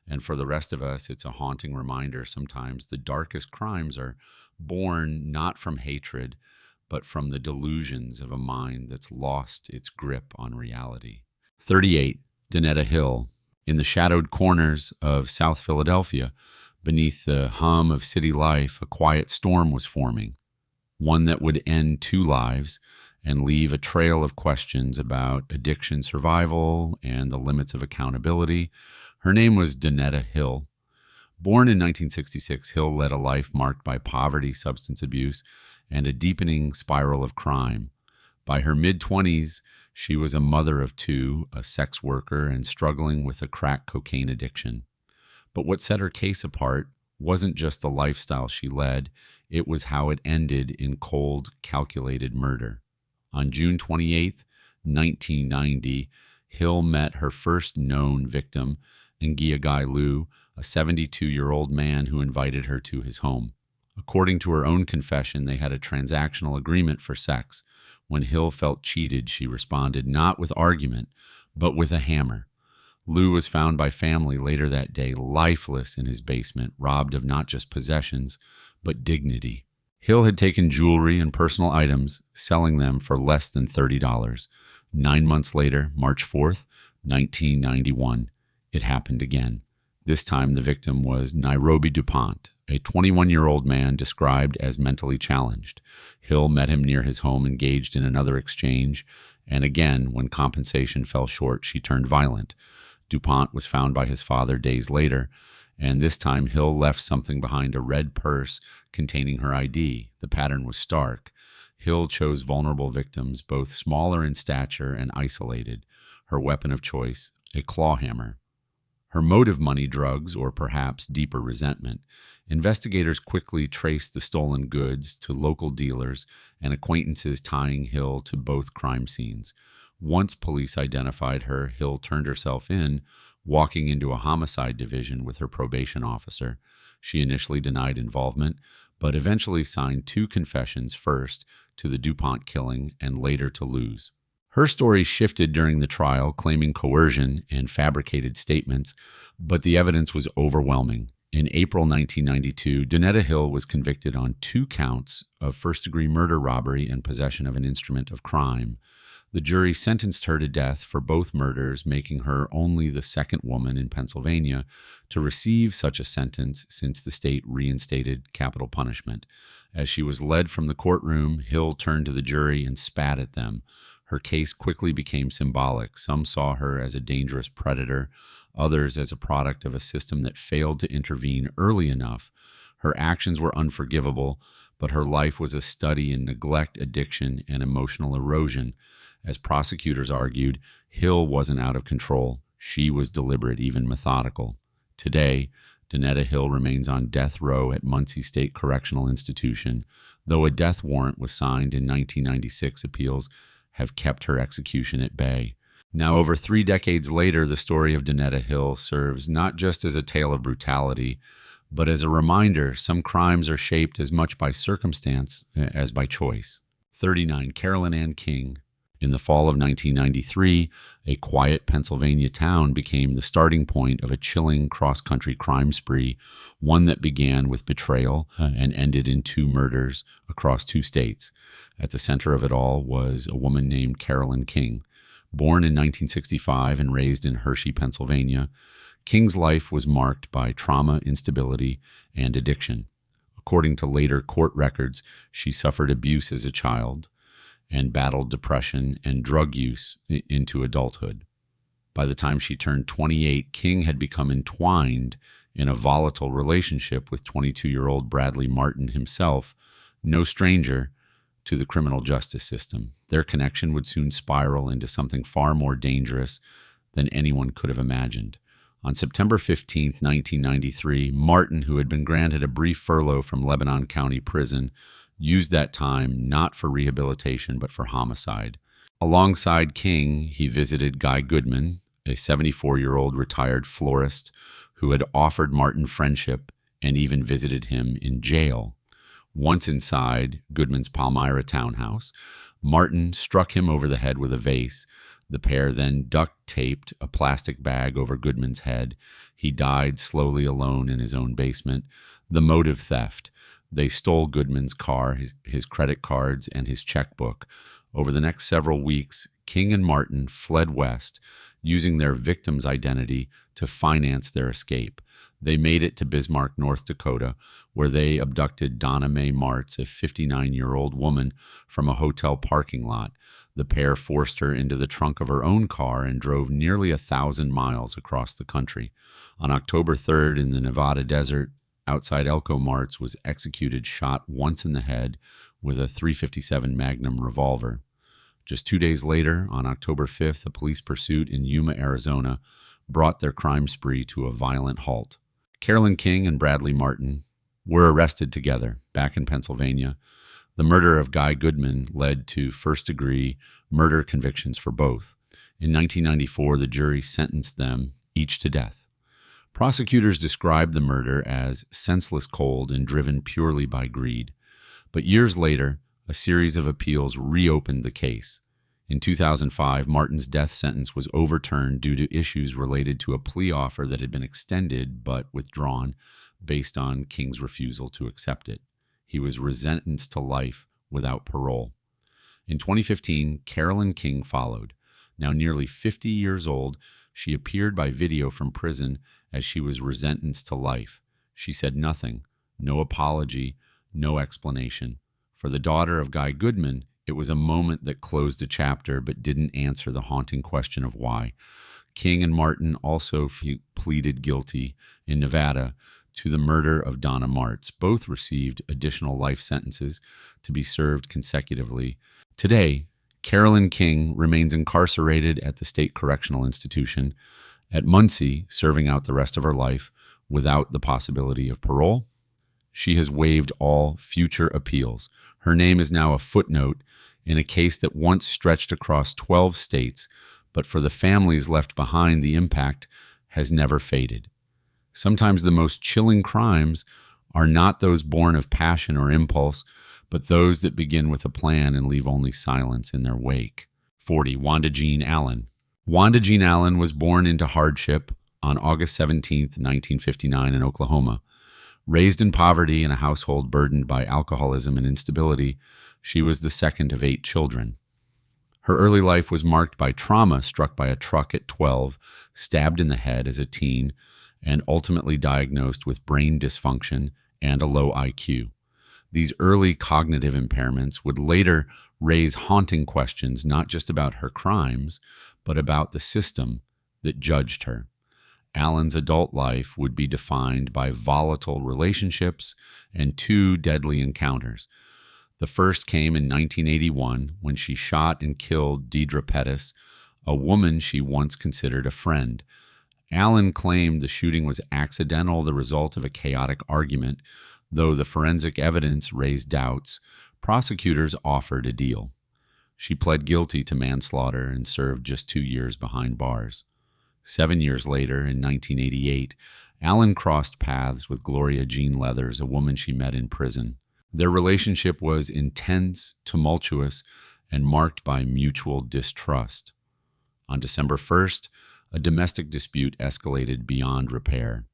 And for the rest of us, it's a haunting reminder sometimes the darkest crimes are born not from hatred, but from the delusions of a mind that's lost its grip on reality. 38. Donetta Hill. In the shadowed corners of South Philadelphia, beneath the hum of city life, a quiet storm was forming, one that would end 2 lives and leave a trail of questions about addiction survival and the limits of accountability. Her name was Donetta Hill. Born in 1966, Hill led a life marked by poverty, substance abuse, and a deepening spiral of crime. By her mid-20s, she was a mother of 2, a sex worker, and struggling with a crack cocaine addiction. But what set her case apart wasn't just the lifestyle she led, it was how it ended in cold, calculated murder. On June 28, 1990, Hill met her first known victim, Nguyen, a 72-year-old man who invited her to his home. According to her own confession, they had a transactional agreement for sex. When Hill felt cheated, she responded not with argument, but with a hammer. Liu was found by family later that day, lifeless in his basement, robbed of not just possessions, but dignity. Hill had taken jewelry and personal items, selling them for less than $30. 9 months later, March 4th, 1991, it happened again. This time the victim was Nairobi DuPont, a 21-year-old man described as mentally challenged. Hill met him near his home, engaged in another exchange, and again, when compensation fell short, she turned violent. DuPont was found by his father days later, and this time Hill left something behind, a red purse containing her ID. The pattern was stark. Hill chose vulnerable victims, both smaller in stature and isolated. Her weapon of choice, a claw hammer. Her motive, money, drugs, or perhaps deeper resentment. Investigators quickly traced the stolen goods to local dealers and acquaintances, tying Hill to both crime scenes. Once police identified her, Hill turned herself in, walking into a homicide division with her probation officer. She initially denied involvement, but eventually signed 2 confessions, first to the DuPont killing and later to Liu's. Her story shifted during the trial, claiming coercion and fabricated statements, but the evidence was overwhelming. In April 1992, Donetta Hill was convicted on 2 counts of first-degree murder, robbery, and possession of an instrument of crime. The jury sentenced her to death for both murders, making her only the second woman in Pennsylvania to receive such a sentence since the state reinstated capital punishment. As she was led from the courtroom, Hill turned to the jury and spat at them. Her case quickly became symbolic. Some saw her as a dangerous predator, others as a product of a system that failed to intervene early enough. Her actions were unforgivable, but her life was a study in neglect, addiction, and emotional erosion. As prosecutors argued, Hill wasn't out of control. She was deliberate, even methodical. Today, Donetta Hill remains on death row at Muncie State Correctional Institution. Though a death warrant was signed in 1996, appeals have kept her execution at bay. Now, over 3 decades later, the story of Donetta Hill serves not just as a tale of brutality, but as a reminder some crimes are shaped as much by circumstance as by choice. 39. Carolyn Ann King. In the fall of 1993, a quiet Pennsylvania town became the starting point of a chilling cross-country crime spree, one that began with betrayal and ended in 2 murders across 2 states. At the center of it all was a woman named Carolyn King. Born in 1965 and raised in Hershey, Pennsylvania, King's life was marked by trauma, instability, and addiction. According to later court records, she suffered abuse as a child and battled depression and drug use into adulthood. By the time she turned 28, King had become entwined in a volatile relationship with 22-year-old Bradley Martin himself, no stranger to the criminal justice system. Their connection would soon spiral into something far more dangerous than anyone could have imagined. On September 15, 1993, Martin, who had been granted a brief furlough from Lebanon County Prison, used that time not for rehabilitation but for homicide. Alongside King, he visited Guy Goodman, a 74-year-old retired florist who had offered Martin friendship and even visited him in jail. Once inside Goodman's Palmyra townhouse, Martin struck him over the head with a vase. The pair then duct-taped a plastic bag over Goodman's head. He died slowly alone in his own basement. The motive: theft. They stole Goodman's car, his credit cards, and his checkbook. Over the next several weeks, King and Martin fled west, using their victim's identity to finance their escape. They made it to Bismarck, North Dakota, where they abducted Donna Mae Martz, a 59-year-old woman, from a hotel parking lot. The pair forced her into the trunk of her own car and drove nearly 1,000 miles across the country. On October 3rd, in the Nevada desert outside Elko, Martz was executed, shot once in the head with a .357 Magnum revolver. Just 2 days later, on October 5th, a police pursuit in Yuma, Arizona, brought their crime spree to a violent halt. Carolyn King and Bradley Martin were arrested together back in Pennsylvania. The murder of Guy Goodman led to first-degree murder convictions for both. In 1994, the jury sentenced them each to death. Prosecutors described the murder as senseless cold and driven purely by greed. But years later, a series of appeals reopened the case. In 2005, Martin's death sentence was overturned due to issues related to a plea offer that had been extended but withdrawn based on King's refusal to accept it. He was resentenced to life without parole. In 2015, Carolyn King followed. Now nearly 50 years old, she appeared by video from prison as she was resentenced to life. She said nothing, no apology, no explanation. For the daughter of Guy Goodman, it was a moment that closed a chapter but didn't answer the haunting question of why. King and Martin also pleaded guilty in Nevada to the murder of Donna Martz. Both received additional life sentences to be served consecutively. Today, Carolyn King remains incarcerated at the State Correctional Institution at Muncie, serving out the rest of her life without the possibility of parole. She has waived all future appeals. Her name is now a footnote in a case that once stretched across 12 states, but for the families left behind, the impact has never faded. Sometimes the most chilling crimes are not those born of passion or impulse, but those that begin with a plan and leave only silence in their wake. 40. Wanda Jean Allen. Wanda Jean Allen was born into hardship on August 17, 1959 in Oklahoma. Raised in poverty in a household burdened by alcoholism and instability, she was the second of 8 children. Her early life was marked by trauma, struck by a truck at 12, stabbed in the head as a teen, and ultimately diagnosed with brain dysfunction and a low IQ. These early cognitive impairments would later raise haunting questions not just about her crimes, but about the system that judged her. Allen's adult life would be defined by volatile relationships and 2 deadly encounters. The first came in 1981 when she shot and killed Deidre Pettis, a woman she once considered a friend. Allen claimed the shooting was accidental, the result of a chaotic argument. Though the forensic evidence raised doubts, prosecutors offered a deal. She pled guilty to manslaughter and served just 2 years behind bars. 7 years later, in 1988, Allen crossed paths with Gloria Jean Leathers, a woman she met in prison. Their relationship was intense, tumultuous, and marked by mutual distrust. On December 1st, a domestic dispute escalated beyond repair.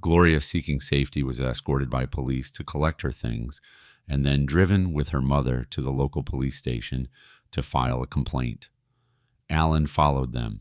Gloria, seeking safety, was escorted by police to collect her things and then driven with her mother to the local police station to file a complaint. Allen followed them.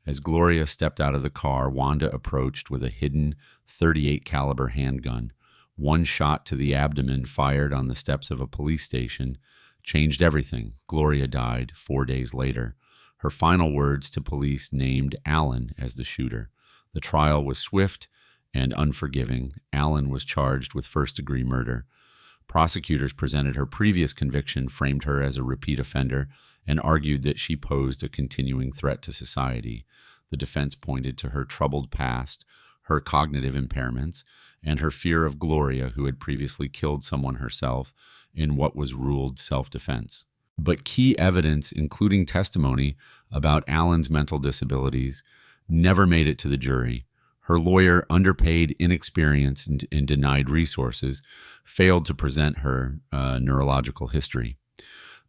As Gloria stepped out of the car, Wanda approached with a hidden .38 caliber handgun. One shot to the abdomen, fired on the steps of a police station, changed everything. Gloria died 4 days later. Her final words to police named Allen as the shooter. The trial was swift and unforgiving. Allen was charged with first-degree murder. Prosecutors presented her previous conviction, framed her as a repeat offender, and argued that she posed a continuing threat to society. The defense pointed to her troubled past, her cognitive impairments, and her fear of Gloria, who had previously killed someone herself in what was ruled self-defense. But key evidence, including testimony about Allen's mental disabilities, never made it to the jury. Her lawyer, underpaid, inexperienced, and denied resources, failed to present her neurological history.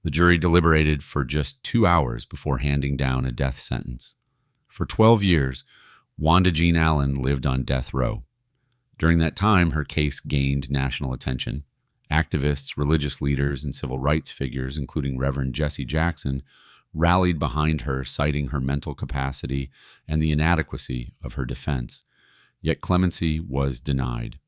The jury deliberated for just 2 hours before handing down a death sentence. For 12 years, Wanda Jean Allen lived on death row. During that time, her case gained national attention. Activists, religious leaders, and civil rights figures, including Reverend Jesse Jackson, rallied behind her, citing her mental capacity and the inadequacy of her defense. Yet clemency was denied.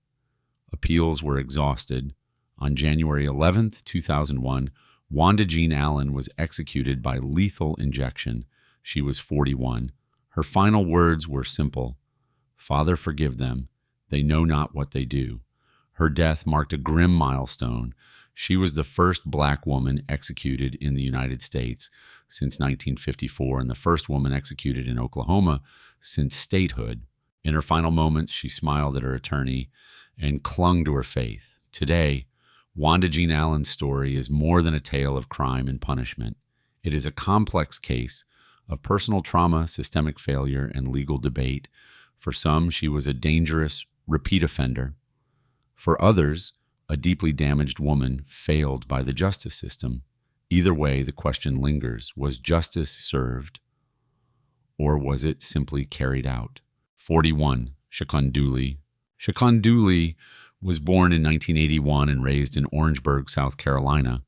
Appeals were exhausted. On January 11, 2001, Wanda Jean Allen was executed by lethal injection. She was 41. Her final words were simple: "Father, forgive them. They know not what they do." Her death marked a grim milestone. She was the first Black woman executed in the United States since 1954 and the first woman executed in Oklahoma since statehood. In her final moments, she smiled at her attorney and clung to her faith. Today, Wanda Jean Allen's story is more than a tale of crime and punishment. It is a complex case of personal trauma, systemic failure, and legal debate. For some, she was a dangerous repeat offender. For others, a deeply damaged woman failed by the justice system. Either way, the question lingers: was justice served, or was it simply carried out? 41. Shaquan Dooley. Shaquan Dooley was born in 1981 and raised in Orangeburg, South Carolina.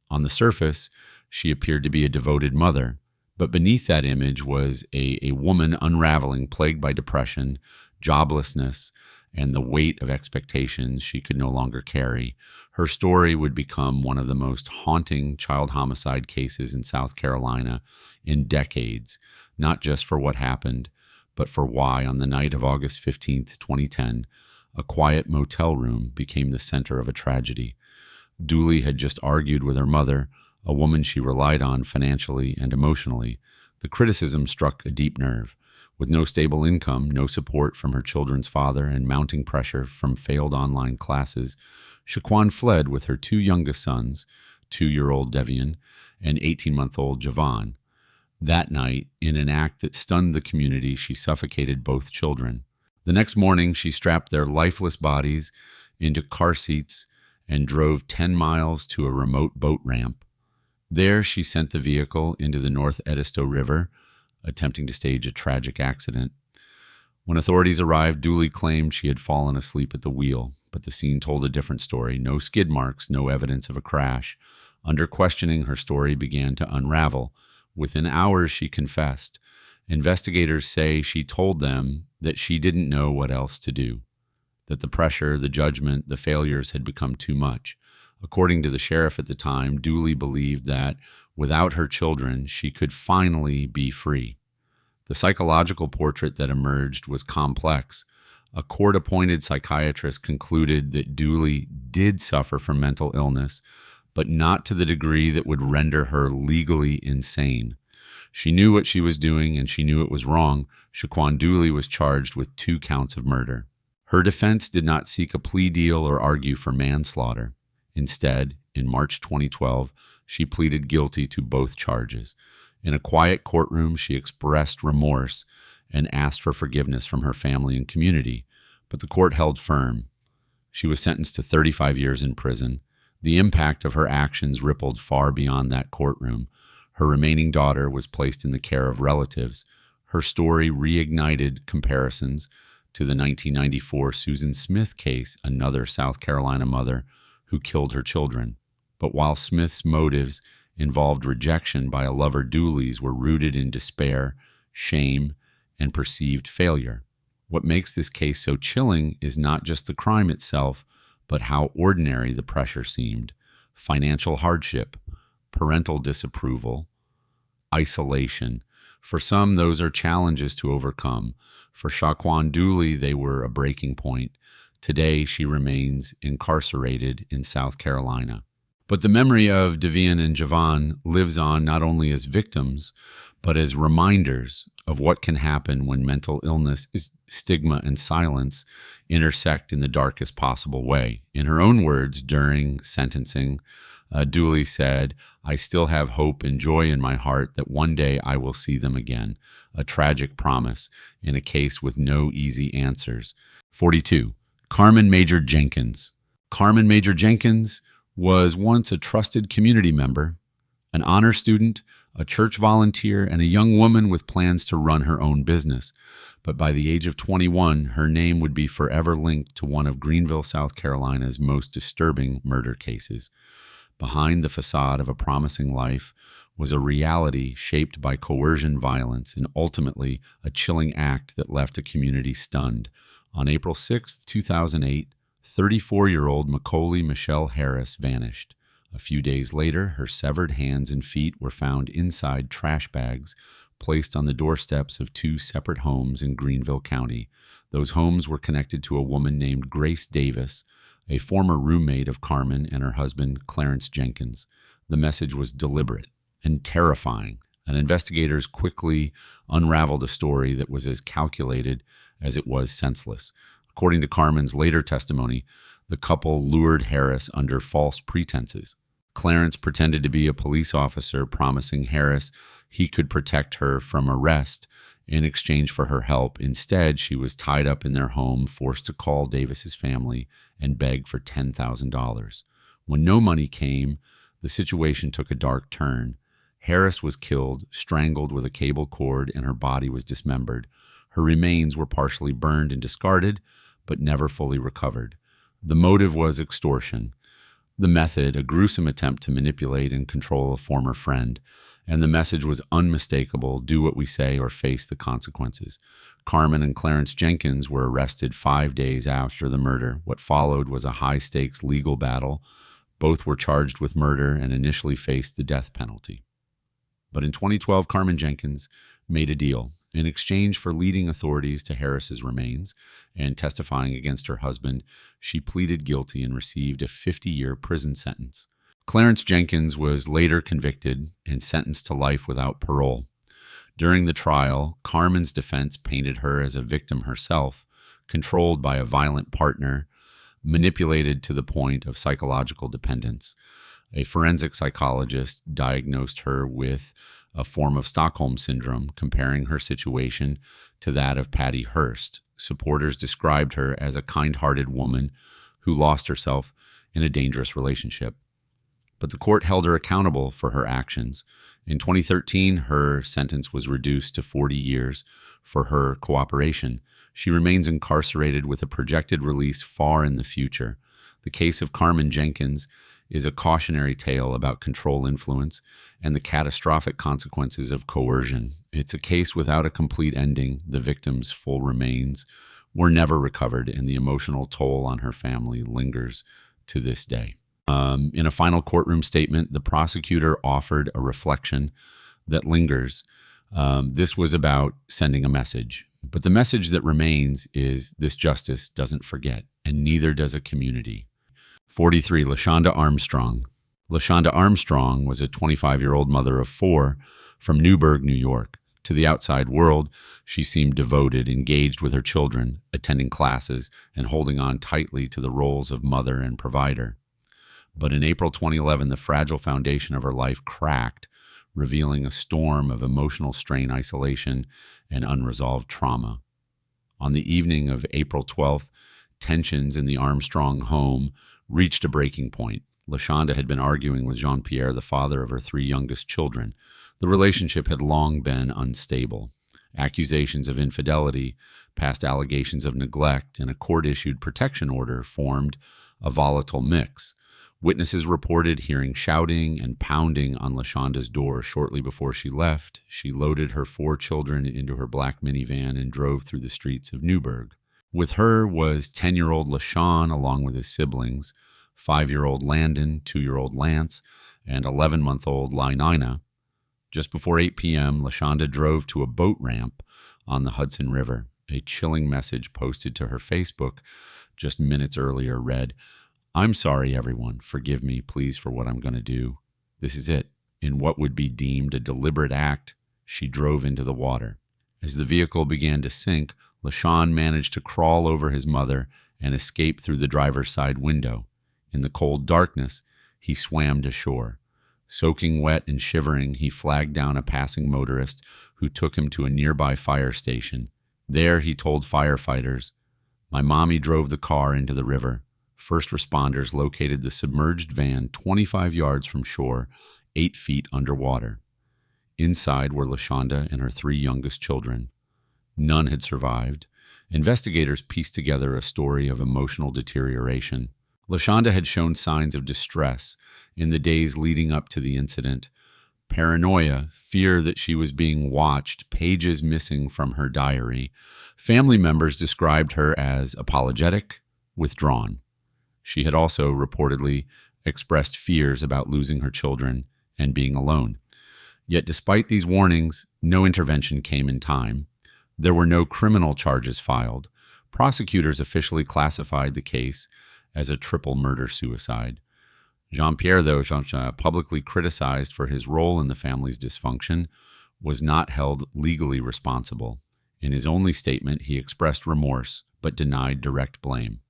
On the surface, she appeared to be a devoted mother, but beneath that image was a woman unraveling, plagued by depression, joblessness, and the weight of expectations she could no longer carry. Her story would become one of the most haunting child homicide cases in South Carolina in decades, not just for what happened, but for why, on the night of August 15th, 2010, a quiet motel room became the center of a tragedy. Dooley had just argued with her mother, a woman she relied on financially and emotionally. The criticism struck a deep nerve. With no stable income, no support from her children's father, and mounting pressure from failed online classes, Shaquan fled with her 2 youngest sons, 2-year-old Devian and 18-month-old Javon. That night, in an act that stunned the community, she suffocated both children. The next morning, she strapped their lifeless bodies into car seats and drove 10 miles to a remote boat ramp. There, she sent the vehicle into the North Edisto River, attempting to stage a tragic accident. When authorities arrived, Dooley claimed she had fallen asleep at the wheel, but the scene told a different story. No skid marks, no evidence of a crash. Under questioning, her story began to unravel. Within hours, she confessed. Investigators say she told them that she didn't know what else to do, that the pressure, the judgment, the failures had become too much. According to the sheriff at the time, Dooley believed that without her children, she could finally be free. The psychological portrait that emerged was complex. A court-appointed psychiatrist concluded that Dooley did suffer from mental illness, but not to the degree that would render her legally insane. She knew what she was doing, and she knew it was wrong. Shaquan Dooley was charged with 2 counts of murder. Her defense did not seek a plea deal or argue for manslaughter. Instead, in March 2012, she pleaded guilty to both charges. In a quiet courtroom, she expressed remorse and asked for forgiveness from her family and community, but the court held firm. She was sentenced to 35 years in prison. The impact of her actions rippled far beyond that courtroom. Her remaining daughter was placed in the care of relatives. Her story reignited comparisons to the 1994 Susan Smith case, another South Carolina mother who killed her children. But while Smith's motives involved rejection by a lover, Dooley's were rooted in despair, shame, and perceived failure. What makes this case so chilling is not just the crime itself, but how ordinary the pressure seemed. Financial hardship, parental disapproval, isolation. For some, those are challenges to overcome. For Shaquan Dooley, they were a breaking point. Today, she remains incarcerated in South Carolina. But the memory of Davian and Javon lives on not only as victims, but as reminders of what can happen when mental illness, stigma, and silence intersect in the darkest possible way. In her own words during sentencing, Dooley said, "I still have hope and joy in my heart that one day I will see them again." A tragic promise in a case with no easy answers. 42. Carman Major Jenkins. Carman Major Jenkins was once a trusted community member, an honor student, a church volunteer, and a young woman with plans to run her own business. But by the age of 21, her name would be forever linked to one of Greenville, South Carolina's most disturbing murder cases. Behind the facade of a promising life was a reality shaped by coercion, violence, and ultimately a chilling act that left a community stunned. On April 6, 2008, 34-year-old Nikole Michelle Harris vanished. A few days later, her severed hands and feet were found inside trash bags placed on the doorsteps of two separate homes in Greenville County. Those homes were connected to a woman named Grace Davis, a former roommate of Carman and her husband, Clarence Jenkins. The message was deliberate and terrifying, and investigators quickly unraveled a story that was as calculated as it was senseless. According to Carman's later testimony, the couple lured Harris under false pretenses. Clarence pretended to be a police officer, promising Harris he could protect her from arrest in exchange for her help. Instead, she was tied up in their home, forced to call Davis's family and beg for $10,000. When no money came, the situation took a dark turn. Harris was killed, strangled with a cable cord, and her body was dismembered. Her remains were partially burned and discarded, but never fully recovered. The motive was extortion. The method, a gruesome attempt to manipulate and control a former friend. And the message was unmistakable: do what we say or face the consequences. Carman and Clarence Jenkins were arrested 5 days after the murder. What followed was a high-stakes legal battle. Both were charged with murder and initially faced the death penalty. But in 2012, Carman Jenkins made a deal. In exchange for leading authorities to Harris's remains and testifying against her husband, she pleaded guilty and received a 50-year prison sentence. Clarence Jenkins was later convicted and sentenced to life without parole. During the trial, Carman's defense painted her as a victim herself, controlled by a violent partner, manipulated to the point of psychological dependence. A forensic psychologist diagnosed her with a form of Stockholm Syndrome, comparing her situation to that of Patty Hearst. Supporters described her as a kind-hearted woman who lost herself in a dangerous relationship. But the court held her accountable for her actions. In 2013, her sentence was reduced to 40 years for her cooperation. She remains incarcerated with a projected release far in the future. The case of Carman Jenkins is a cautionary tale about control, influence, and the catastrophic consequences of coercion. It's a case without a complete ending. The victim's full remains were never recovered, and the emotional toll on her family lingers to this day. In a final courtroom statement, the prosecutor offered a reflection that lingers. This was about sending a message. But the message that remains is this: justice doesn't forget, and neither does a community. 43. LaShanda Armstrong. LaShanda Armstrong was a 25-year-old mother of 4 from Newburgh, New York. To the outside world, she seemed devoted, engaged with her children, attending classes, and holding on tightly to the roles of mother and provider. But in April 2011, the fragile foundation of her life cracked, revealing a storm of emotional strain, isolation, and unresolved trauma. On the evening of April 12th, tensions in the Armstrong home reached a breaking point. LaShanda had been arguing with Jean-Pierre, the father of her 3 youngest children. The relationship had long been unstable. Accusations of infidelity, past allegations of neglect, and a court-issued protection order formed a volatile mix. Witnesses reported hearing shouting and pounding on LaShanda's door. Shortly before she left, she loaded her 4 children into her black minivan and drove through the streets of Newburgh. With her was 10-year-old LaShawn, along with his siblings, 5-year-old Landon, 2-year-old Lance, and 11-month-old Lynina. Just before 8 p.m., LaShanda drove to a boat ramp on the Hudson River. A chilling message posted to her Facebook just minutes earlier read, "I'm sorry, everyone. Forgive me, please, for what I'm going to do. This is it." In what would be deemed a deliberate act, she drove into the water. As the vehicle began to sink, LaShawn managed to crawl over his mother and escape through the driver's side window. In the cold darkness, he swam to shore. Soaking wet and shivering, he flagged down a passing motorist who took him to a nearby fire station. There, he told firefighters, "My mommy drove the car into the river." First responders located the submerged van 25 yards from shore, 8 feet underwater. Inside were LaShanda and her 3 youngest children. None had survived. Investigators pieced together a story of emotional deterioration. LaShanda had shown signs of distress in the days leading up to the incident. Paranoia, fear that she was being watched, pages missing from her diary. Family members described her as apologetic, withdrawn. She had also reportedly expressed fears about losing her children and being alone. Yet despite these warnings, no intervention came in time. There were no criminal charges filed. Prosecutors officially classified the case as a triple murder-suicide. Jean-Pierre, though publicly criticized for his role in the family's dysfunction, was not held legally responsible. In his only statement, he expressed remorse but denied direct blame.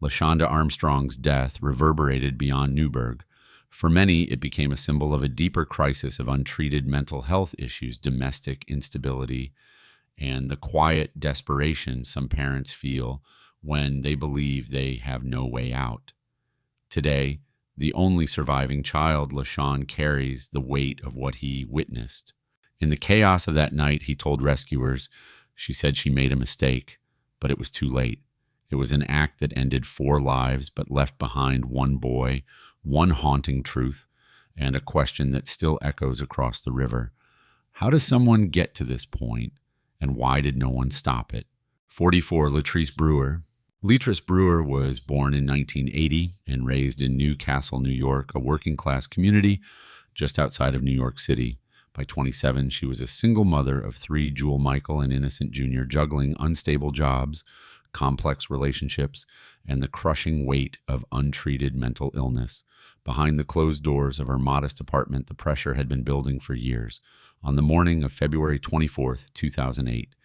LaShanda Armstrong's death reverberated beyond Newburgh. For many, it became a symbol of a deeper crisis of untreated mental health issues, domestic instability, and the quiet desperation some parents feel when they believe they have no way out. Today, the only surviving child, LaShawn, carries the weight of what he witnessed. In the chaos of that night, he told rescuers, she said she made a mistake, but it was too late. It was an act that ended 4 lives, but left behind 1 boy, 1 haunting truth, and a question that still echoes across the river. How does someone get to this point, and why did no one stop it? 44, Leatrice Brewer. Leatrice Brewer was born in 1980 and raised in Newcastle, New York, a working-class community just outside of New York City. By 27, she was a single mother of 3 Jewel Michael and Innocent Jr., juggling unstable jobs, complex relationships, and the crushing weight of untreated mental illness. Behind the closed doors of her modest apartment, the pressure had been building for years. On the morning of February 24th, 2008,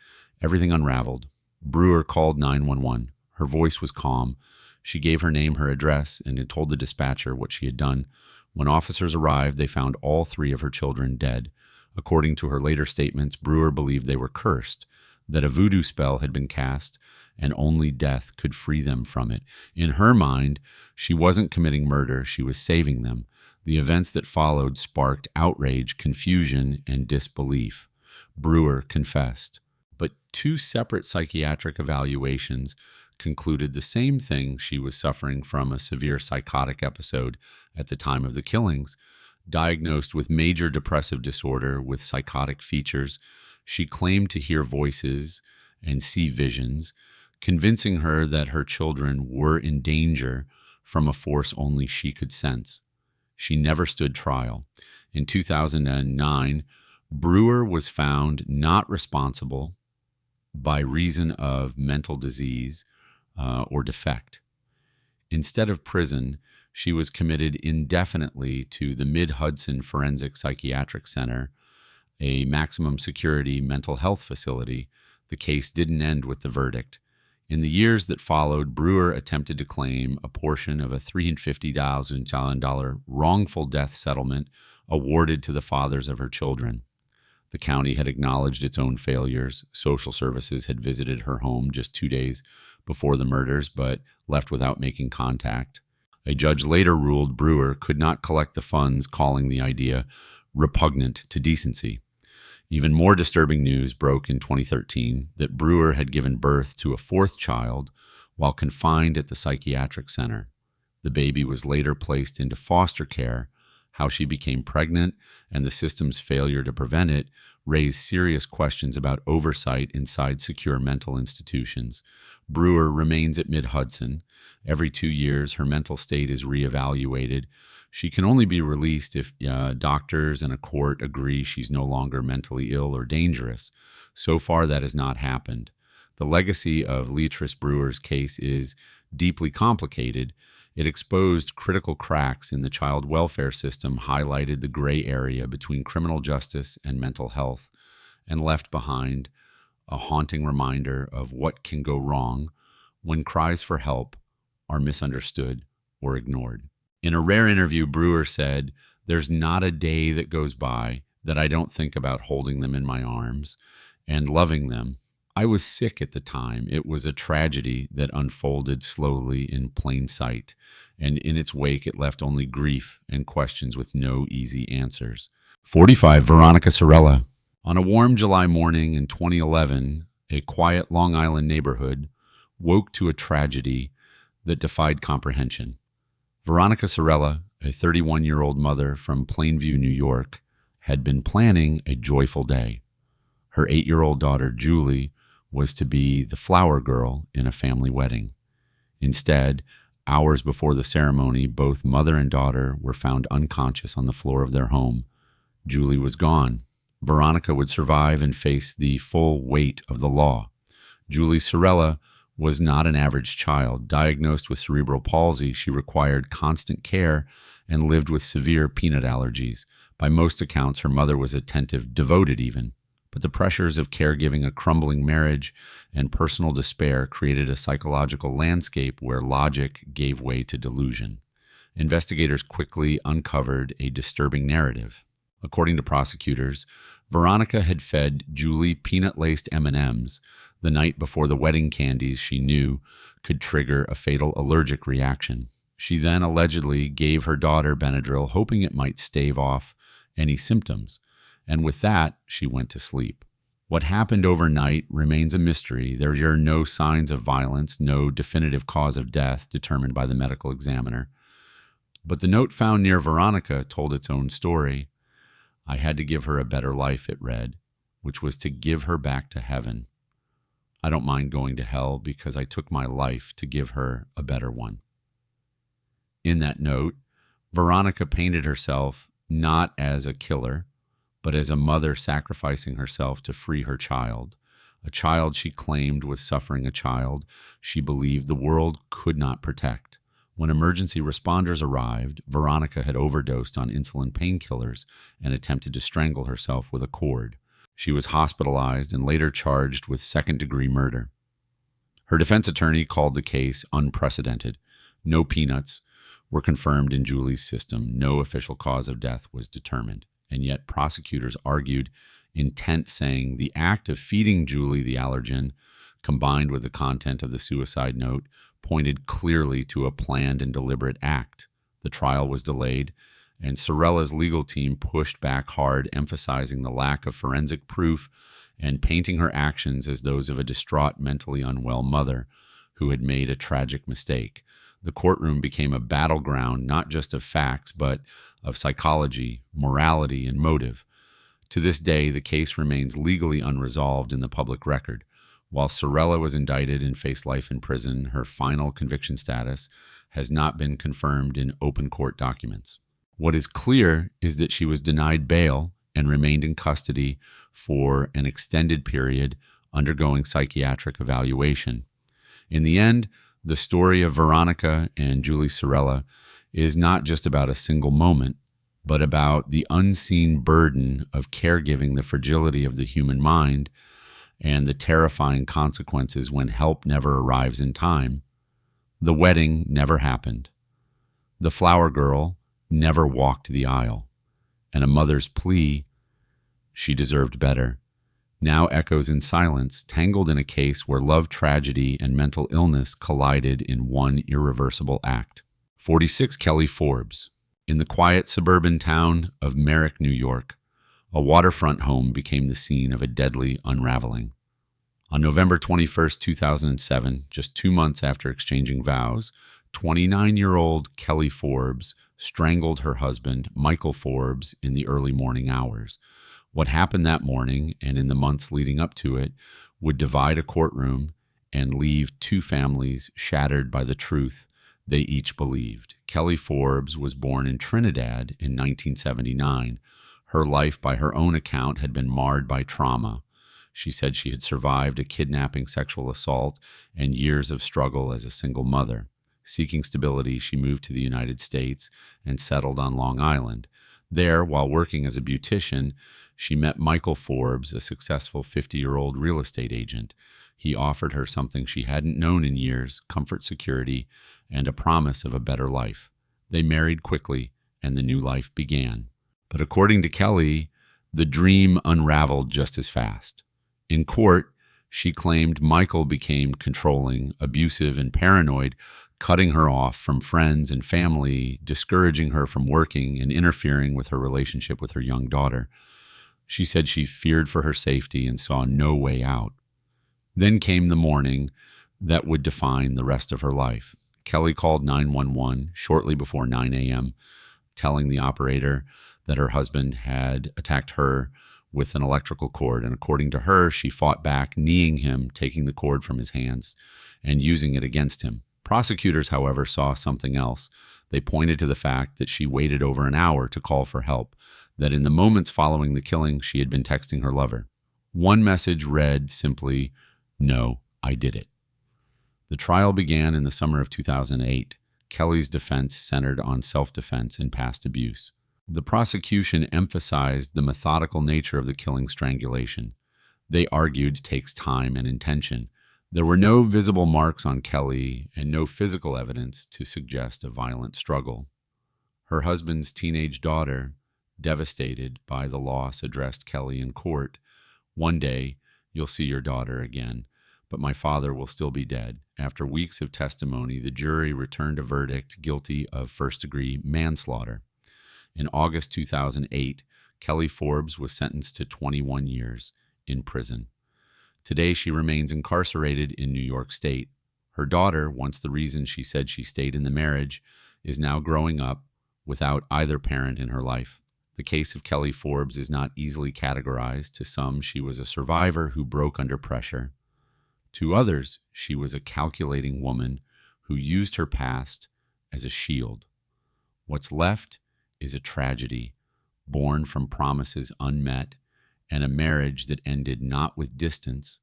everything unraveled. Brewer called 911. Her voice was calm. She gave her name, her address, and had told the dispatcher what she had done. When officers arrived, they found all 3 of her children dead. According to her later statements, Brewer believed they were cursed, that a voodoo spell had been cast, and only death could free them from it. In her mind, she wasn't committing murder, she was saving them. The events that followed sparked outrage, confusion, and disbelief. Brewer confessed. But 2 separate psychiatric evaluations concluded the same thing: she was suffering from a severe psychotic episode at the time of the killings. Diagnosed with major depressive disorder with psychotic features, she claimed to hear voices and see visions, convincing her that her children were in danger from a force only she could sense. She never stood trial. In 2009, Brewer was found not responsible by reason of mental disease or defect. Instead of prison, she was committed indefinitely to the Mid-Hudson Forensic Psychiatric Center, a maximum security mental health facility. The case didn't end with the verdict. In the years that followed, Brewer attempted to claim a portion of a $350,000 wrongful death settlement awarded to the fathers of her children. The county had acknowledged its own failures. Social services had visited her home just 2 days before the murders, but left without making contact. A judge later ruled Brewer could not collect the funds, calling the idea repugnant to decency. Even more disturbing news broke in 2013 that Brewer had given birth to a 4th child while confined at the psychiatric center. The baby was later placed into foster care. How she became pregnant and the system's failure to prevent it raised serious questions about oversight inside secure mental institutions. Brewer remains at Mid-Hudson. Every 2 years, her mental state is reevaluated. She can only be released if doctors and a court agree she's no longer mentally ill or dangerous. So far, that has not happened. The legacy of Leatrice Brewer's case is deeply complicated. It exposed critical cracks in the child welfare system, highlighted the gray area between criminal justice and mental health, and left behind a haunting reminder of what can go wrong when cries for help are misunderstood or ignored. In a rare interview, Brewer said, "There's not a day that goes by that I don't think about holding them in my arms and loving them. I was sick at the time. It was a tragedy that unfolded slowly in plain sight, and in its wake it left only grief and questions with no easy answers." 45. Veronica Sorella. On a warm July morning in 2011, a quiet Long Island neighborhood woke to a tragedy that defied comprehension. Veronica Sorella, a 31-year-old mother from Plainview, New York, had been planning a joyful day. Her 8-year-old daughter, Julie, was to be the flower girl in a family wedding. Instead, hours before the ceremony, both mother and daughter were found unconscious on the floor of their home. Julie was gone. Veronica would survive and face the full weight of the law. Julie Sorella was not an average child. Diagnosed with cerebral palsy, she required constant care and lived with severe peanut allergies. By most accounts, her mother was attentive, devoted even. But the pressures of caregiving, a crumbling marriage, and personal despair created a psychological landscape where logic gave way to delusion. Investigators quickly uncovered a disturbing narrative. According to prosecutors, Veronica had fed Julie peanut-laced M&Ms the night before the wedding candies she knew could trigger a fatal allergic reaction. She then allegedly gave her daughter Benadryl, hoping it might stave off any symptoms. And with that, she went to sleep. What happened overnight remains a mystery. There are no signs of violence, no definitive cause of death determined by the medical examiner. But the note found near Veronica told its own story. "I had to give her a better life," it read, which was to give her back to heaven. "I don't mind going to hell because I took my life to give her a better one." In that note, Veronica painted herself not as a killer, but as a mother sacrificing herself to free her child, a child she claimed was suffering, a child she believed the world could not protect. When emergency responders arrived, Veronica had overdosed on insulin painkillers and attempted to strangle herself with a cord. She was hospitalized and later charged with second-degree murder. Her defense attorney called the case unprecedented. No peanuts were confirmed in Julie's system. No official cause of death was determined. And yet prosecutors argued intent, saying the act of feeding Julie the allergen, combined with the content of the suicide note, pointed clearly to a planned and deliberate act. The trial was delayed, and Sorella's legal team pushed back hard, emphasizing the lack of forensic proof and painting her actions as those of a distraught, mentally unwell mother who had made a tragic mistake. The courtroom became a battleground not just of facts, but of psychology, morality, and motive. To this day, the case remains legally unresolved in the public record. While Sorella was indicted and faced life in prison, her final conviction status has not been confirmed in open court documents. What is clear is that she was denied bail and remained in custody for an extended period, undergoing psychiatric evaluation. In the end, the story of Veronica and Julie Sorella is not just about a single moment, but about the unseen burden of caregiving, the fragility of the human mind, and the terrifying consequences when help never arrives in time. The wedding never happened. The flower girl never walked the aisle. And a mother's plea, she deserved better, now echoes in silence, tangled in a case where love, tragedy, and mental illness collided in one irreversible act. 46. Kelly Forbes. In the quiet suburban town of Merrick, New York, a waterfront home became the scene of a deadly unraveling. On November 21, 2007, just 2 months after exchanging vows, 29-year-old Kelly Forbes strangled her husband, Michael Forbes, in the early morning hours. What happened that morning and in the months leading up to it would divide a courtroom and leave two families shattered by the truth they each believed. Kelly Forbes was born in Trinidad in 1979. Her life, by her own account, had been marred by trauma. She said she had survived a kidnapping, sexual assault, and years of struggle as a single mother. Seeking stability, she moved to the United States and settled on Long Island. There, while working as a beautician, she met Michael Forbes, a successful 50-year-old real estate agent. He offered her something she hadn't known in years: comfort, security, and a promise of a better life. They married quickly, and the new life began. But according to Kelly, the dream unraveled just as fast. In court, she claimed Michael became controlling, abusive, and paranoid, cutting her off from friends and family, discouraging her from working, and interfering with her relationship with her young daughter. She said she feared for her safety and saw no way out. Then came the morning that would define the rest of her life. Kelly called 911 shortly before 9 a.m., telling the operator that her husband had attacked her with an electrical cord, and according to her, she fought back, kneeing him, taking the cord from his hands, and using it against him. Prosecutors, however, saw something else. They pointed to the fact that she waited over an hour to call for help, that in the moments following the killing, she had been texting her lover. One message read simply, "No, I did it." The trial began in the summer of 2008. Kelly's defense centered on self-defense and past abuse. The prosecution emphasized the methodical nature of the killing strangulation. They argued it takes time and intention. There were no visible marks on Kelly and no physical evidence to suggest a violent struggle. Her husband's teenage daughter, devastated by the loss, addressed Kelly in court. "One day, you'll see your daughter again, but my father will still be dead." After weeks of testimony, the jury returned a verdict guilty of first-degree manslaughter. In August 2008, Kelly Forbes was sentenced to 21 years in prison. Today, she remains incarcerated in New York State. Her daughter, once the reason she said she stayed in the marriage, is now growing up without either parent in her life. The case of Kelly Forbes is not easily categorized. To some, she was a survivor who broke under pressure. To others, she was a calculating woman who used her past as a shield. What's left is a tragedy born from promises unmet and a marriage that ended not with distance,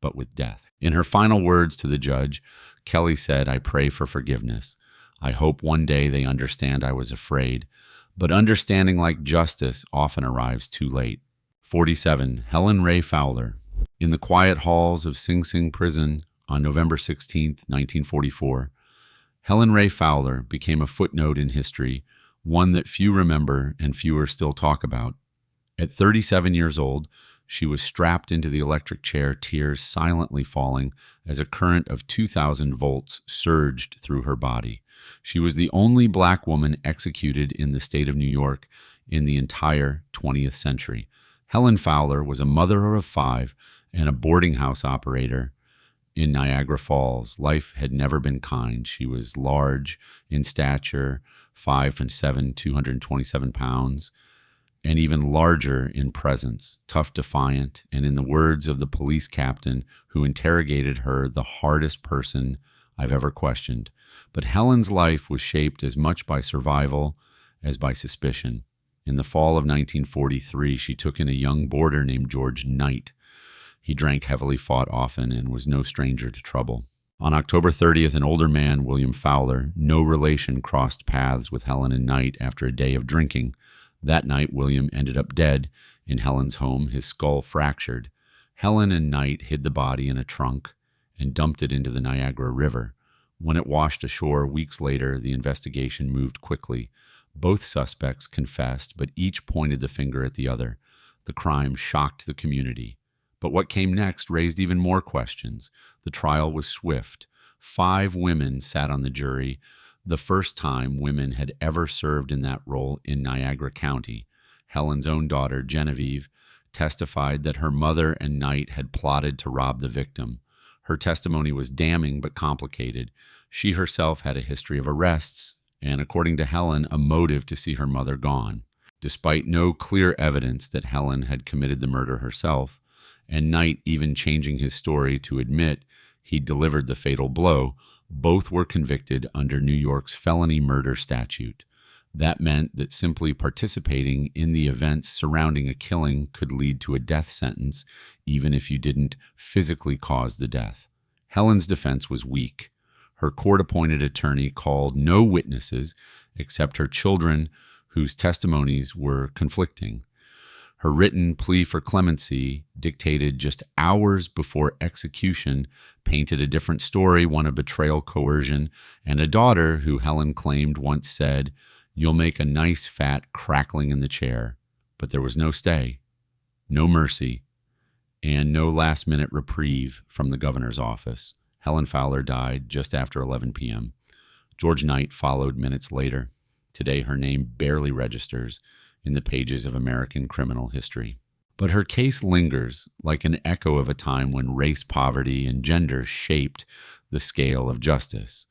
but with death. In her final words to the judge, Kelly said, "I pray for forgiveness. I hope one day they understand I was afraid, but understanding, like justice, often arrives too late." 47. Helen Ray Fowler. In the quiet halls of Sing Sing Prison on November 16, 1944, Helen Ray Fowler became a footnote in history, one that few remember and fewer still talk about. At 37 years old, she was strapped into the electric chair, tears silently falling as a current of 2,000 volts surged through her body. She was the only black woman executed in the state of New York in the entire 20th century. Helen Fowler was a mother of 5 and a boarding house operator in Niagara Falls. Life had never been kind. She was large in stature, 5'7", 227 pounds, and even larger in presence, tough, defiant, and in the words of the police captain who interrogated her, the hardest person I've ever questioned. But Helen's life was shaped as much by survival as by suspicion. In the fall of 1943, she took in a young boarder named George Knight. He drank heavily, fought often, and was no stranger to trouble. On October 30th, an older man, William Fowler, no relation, crossed paths with Helen and Knight after a day of drinking. That night, William ended up dead in Helen's home, his skull fractured. Helen and Knight hid the body in a trunk and dumped it into the Niagara River. When it washed ashore weeks later, the investigation moved quickly. Both suspects confessed, but each pointed the finger at the other. The crime shocked the community. But what came next raised even more questions. The trial was swift. 5 women sat on the jury, the first time women had ever served in that role in Niagara County. Helen's own daughter, Genevieve, testified that her mother and Knight had plotted to rob the victim. Her testimony was damning but complicated. She herself had a history of arrests and, according to Helen, a motive to see her mother gone. Despite no clear evidence that Helen had committed the murder herself, and Knight even changing his story to admit he'd delivered the fatal blow, Both were convicted under New York's felony murder statute. That meant that simply participating in the events surrounding a killing could lead to a death sentence, even if you didn't physically cause the death. Helen's defense was weak. Her court-appointed attorney called no witnesses except her children, whose testimonies were conflicting. Her written plea for clemency, dictated just hours before execution, painted a different story, one of betrayal, coercion, and a daughter who Helen claimed once said, "You'll make a nice fat crackling in the chair." But there was no stay, no mercy, and no last-minute reprieve from the governor's office. Helen Fowler died just after 11 p.m. George Knight followed minutes later. Today her name barely registers in the pages of American criminal history. But her case lingers like an echo of a time when race, poverty, and gender shaped the scale of justice.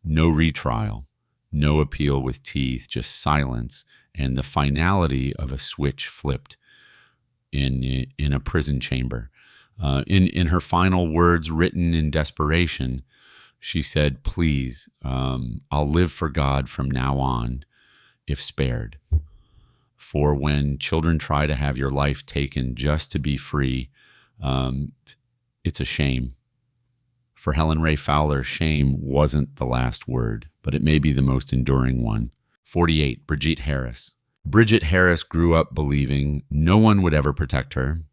No retrial, no appeal with teeth, just silence, and the finality of a switch flipped in a prison chamber. In her final words, written in desperation, she said, "Please, I'll live for God from now on, if spared. For when children try to have your life taken just to be free, it's a shame." For Helen Ray Fowler, shame wasn't the last word, but it may be the most enduring one. 48, Brigitte Harris. Brigitte Harris grew up believing no one would ever protect her.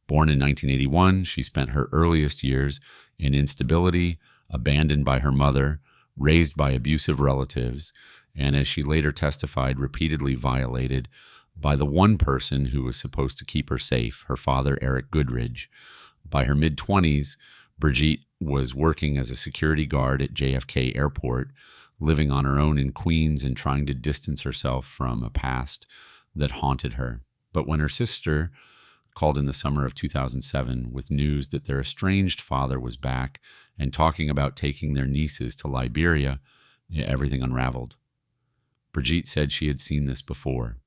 Born in 1981, she spent her earliest years in instability, abandoned by her mother, raised by abusive relatives, and as she later testified, repeatedly violated by the one person who was supposed to keep her safe, her father, Eric Goodridge. By her mid-20s, Brigitte was working as a security guard at JFK Airport, living on her own in Queens and trying to distance herself from a past that haunted her. But when her sister called in the summer of 2007 with news that their estranged father was back and talking about taking their nieces to Liberia, everything unraveled. Brigitte said she had seen this before.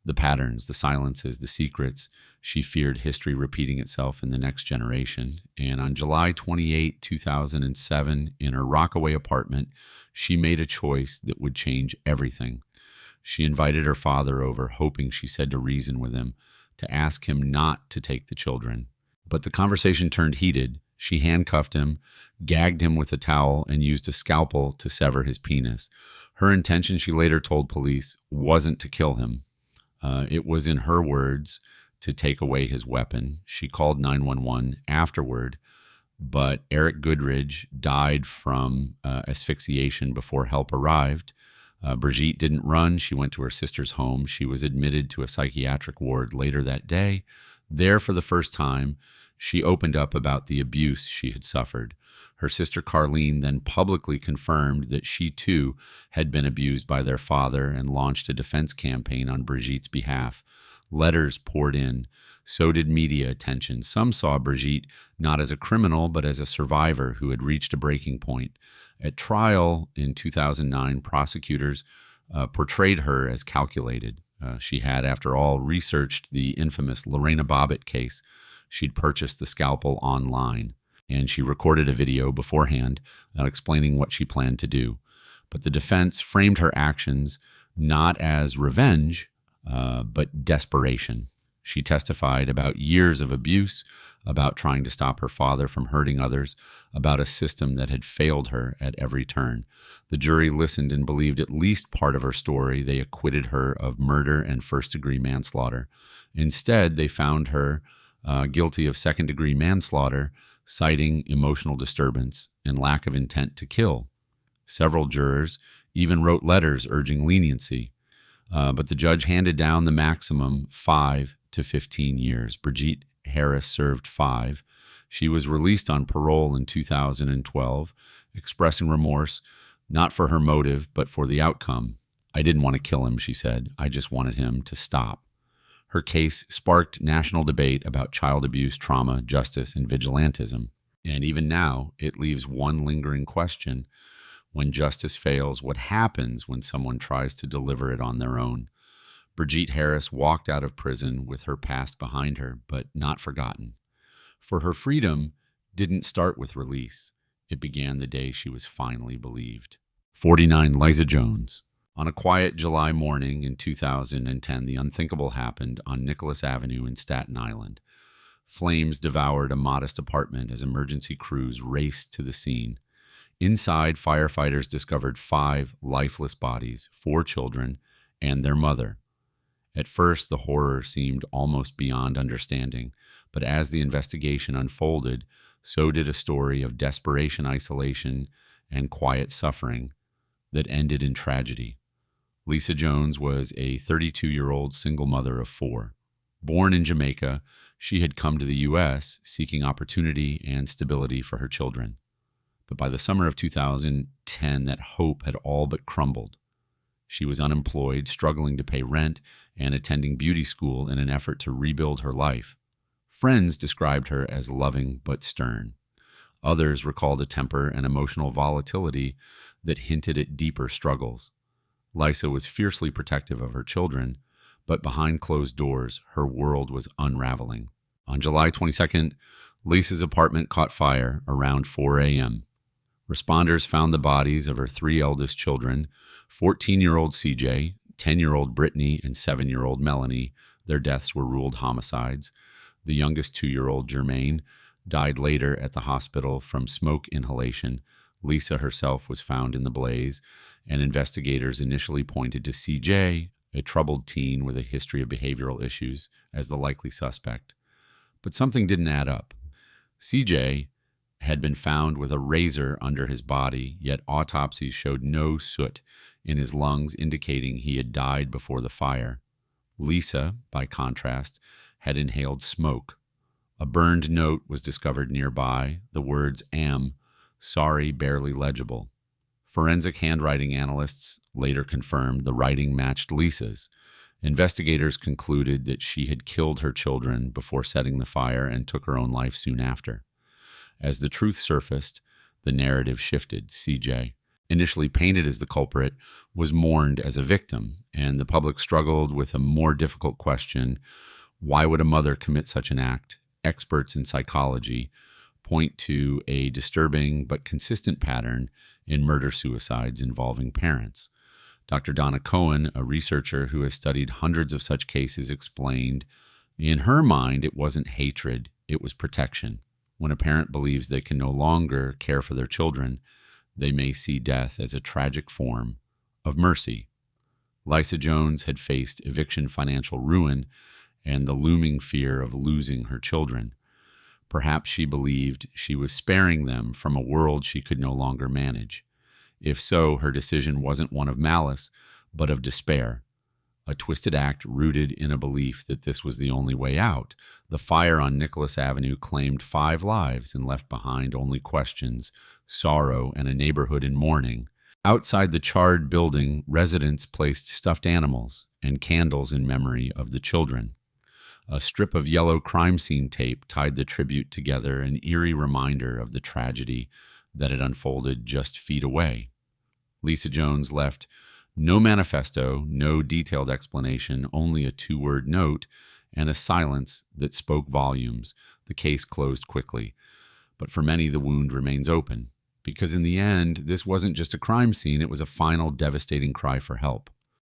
The patterns, the silences, the secrets. She feared history repeating itself in the next generation. And on July 28, 2007, in her Rockaway apartment, she made a choice that would change everything. She invited her father over, hoping, she said, to reason with him, to ask him not to take the children. But the conversation turned heated. She handcuffed him, gagged him with a towel, and used a scalpel to sever his penis. Her intention, she later told police, wasn't to kill him. It was, in her words, to take away his weapon. She called 911 afterward, but Eric Goodridge died from asphyxiation before help arrived. Brigitte didn't run. She went to her sister's home. She was admitted to a psychiatric ward later that day. There, for the first time, she opened up about the abuse she had suffered. Her sister Carlene then publicly confirmed that she too had been abused by their father and launched a defense campaign on Brigitte's behalf. Letters poured in. So did media attention. Some saw Brigitte not as a criminal, but as a survivor who had reached a breaking point. At trial in 2009, prosecutors portrayed her as calculated. She had, after all, researched the infamous Lorena Bobbitt case. She'd purchased the scalpel online, and she recorded a video beforehand explaining what she planned to do. But the defense framed her actions not as revenge, but desperation. She testified about years of abuse, about trying to stop her father from hurting others, about a system that had failed her at every turn. The jury listened and believed at least part of her story. They acquitted her of murder and first-degree manslaughter. Instead, they found her guilty of second-degree manslaughter, citing emotional disturbance and lack of intent to kill. Several jurors even wrote letters urging leniency, but the judge handed down the maximum 5 to 15 years. Brigitte Harris served 5. She was released on parole in 2012, expressing remorse, not for her motive, but for the outcome. "I didn't want to kill him," she said. "I just wanted him to stop." Her case sparked national debate about child abuse, trauma, justice, and vigilantism. And even now, it leaves one lingering question. When justice fails, what happens when someone tries to deliver it on their own? Brigitte Harris walked out of prison with her past behind her, but not forgotten. For her freedom didn't start with release. It began the day she was finally believed. 49. Leisa Jones. On a quiet July morning in 2010, the unthinkable happened on Nicholas Avenue in Staten Island. Flames devoured a modest apartment as emergency crews raced to the scene. Inside, firefighters discovered 5 lifeless bodies, 4 children, and their mother. At first, the horror seemed almost beyond understanding, but as the investigation unfolded, so did a story of desperation, isolation, and quiet suffering that ended in tragedy. Leisa Jones was a 32-year-old single mother of 4. Born in Jamaica, she had come to the U.S. seeking opportunity and stability for her children. But by the summer of 2010, that hope had all but crumbled. She was unemployed, struggling to pay rent, and attending beauty school in an effort to rebuild her life. Friends described her as loving but stern. Others recalled a temper and emotional volatility that hinted at deeper struggles. Leisa was fiercely protective of her children, but behind closed doors, her world was unraveling. On July 22nd, Leisa's apartment caught fire around 4 a.m. Responders found the bodies of her 3 eldest children, 14-year-old CJ, 10-year-old Brittany, and 7-year-old Melanie. Their deaths were ruled homicides. The youngest 2-year-old, Jermaine, died later at the hospital from smoke inhalation. Leisa herself was found in the blaze, and investigators initially pointed to CJ, a troubled teen with a history of behavioral issues, as the likely suspect. But something didn't add up. CJ had been found with a razor under his body, yet autopsies showed no soot in his lungs, indicating he had died before the fire. Leisa, by contrast, had inhaled smoke. A burned note was discovered nearby, the words "am," sorry, barely legible. Forensic handwriting analysts later confirmed the writing matched Leisa's. Investigators concluded that she had killed her children before setting the fire and took her own life soon after. As the truth surfaced, the narrative shifted. CJ, initially painted as the culprit, was mourned as a victim, and the public struggled with a more difficult question: why would a mother commit such an act? Experts in psychology point to a disturbing but consistent pattern in murder-suicides involving parents. Dr. Donna Cohen, a researcher who has studied hundreds of such cases, explained, in her mind, it wasn't hatred, it was protection. When a parent believes they can no longer care for their children, they may see death as a tragic form of mercy. Leisa Jones had faced eviction, financial ruin, and the looming fear of losing her children. Perhaps she believed she was sparing them from a world she could no longer manage. If so, her decision wasn't one of malice, but of despair. A twisted act rooted in a belief that this was the only way out. The fire on Nicholas Avenue claimed 5 lives and left behind only questions, sorrow, and a neighborhood in mourning. Outside the charred building, residents placed stuffed animals and candles in memory of the children. A strip of yellow crime scene tape tied the tribute together, an eerie reminder of the tragedy that had unfolded just feet away. Leisa Jones left no manifesto, no detailed explanation, only a 2-word note and a silence that spoke volumes. The case closed quickly, but for many the wound remains open, because in the end, this wasn't just a crime scene, it was a final devastating cry for help.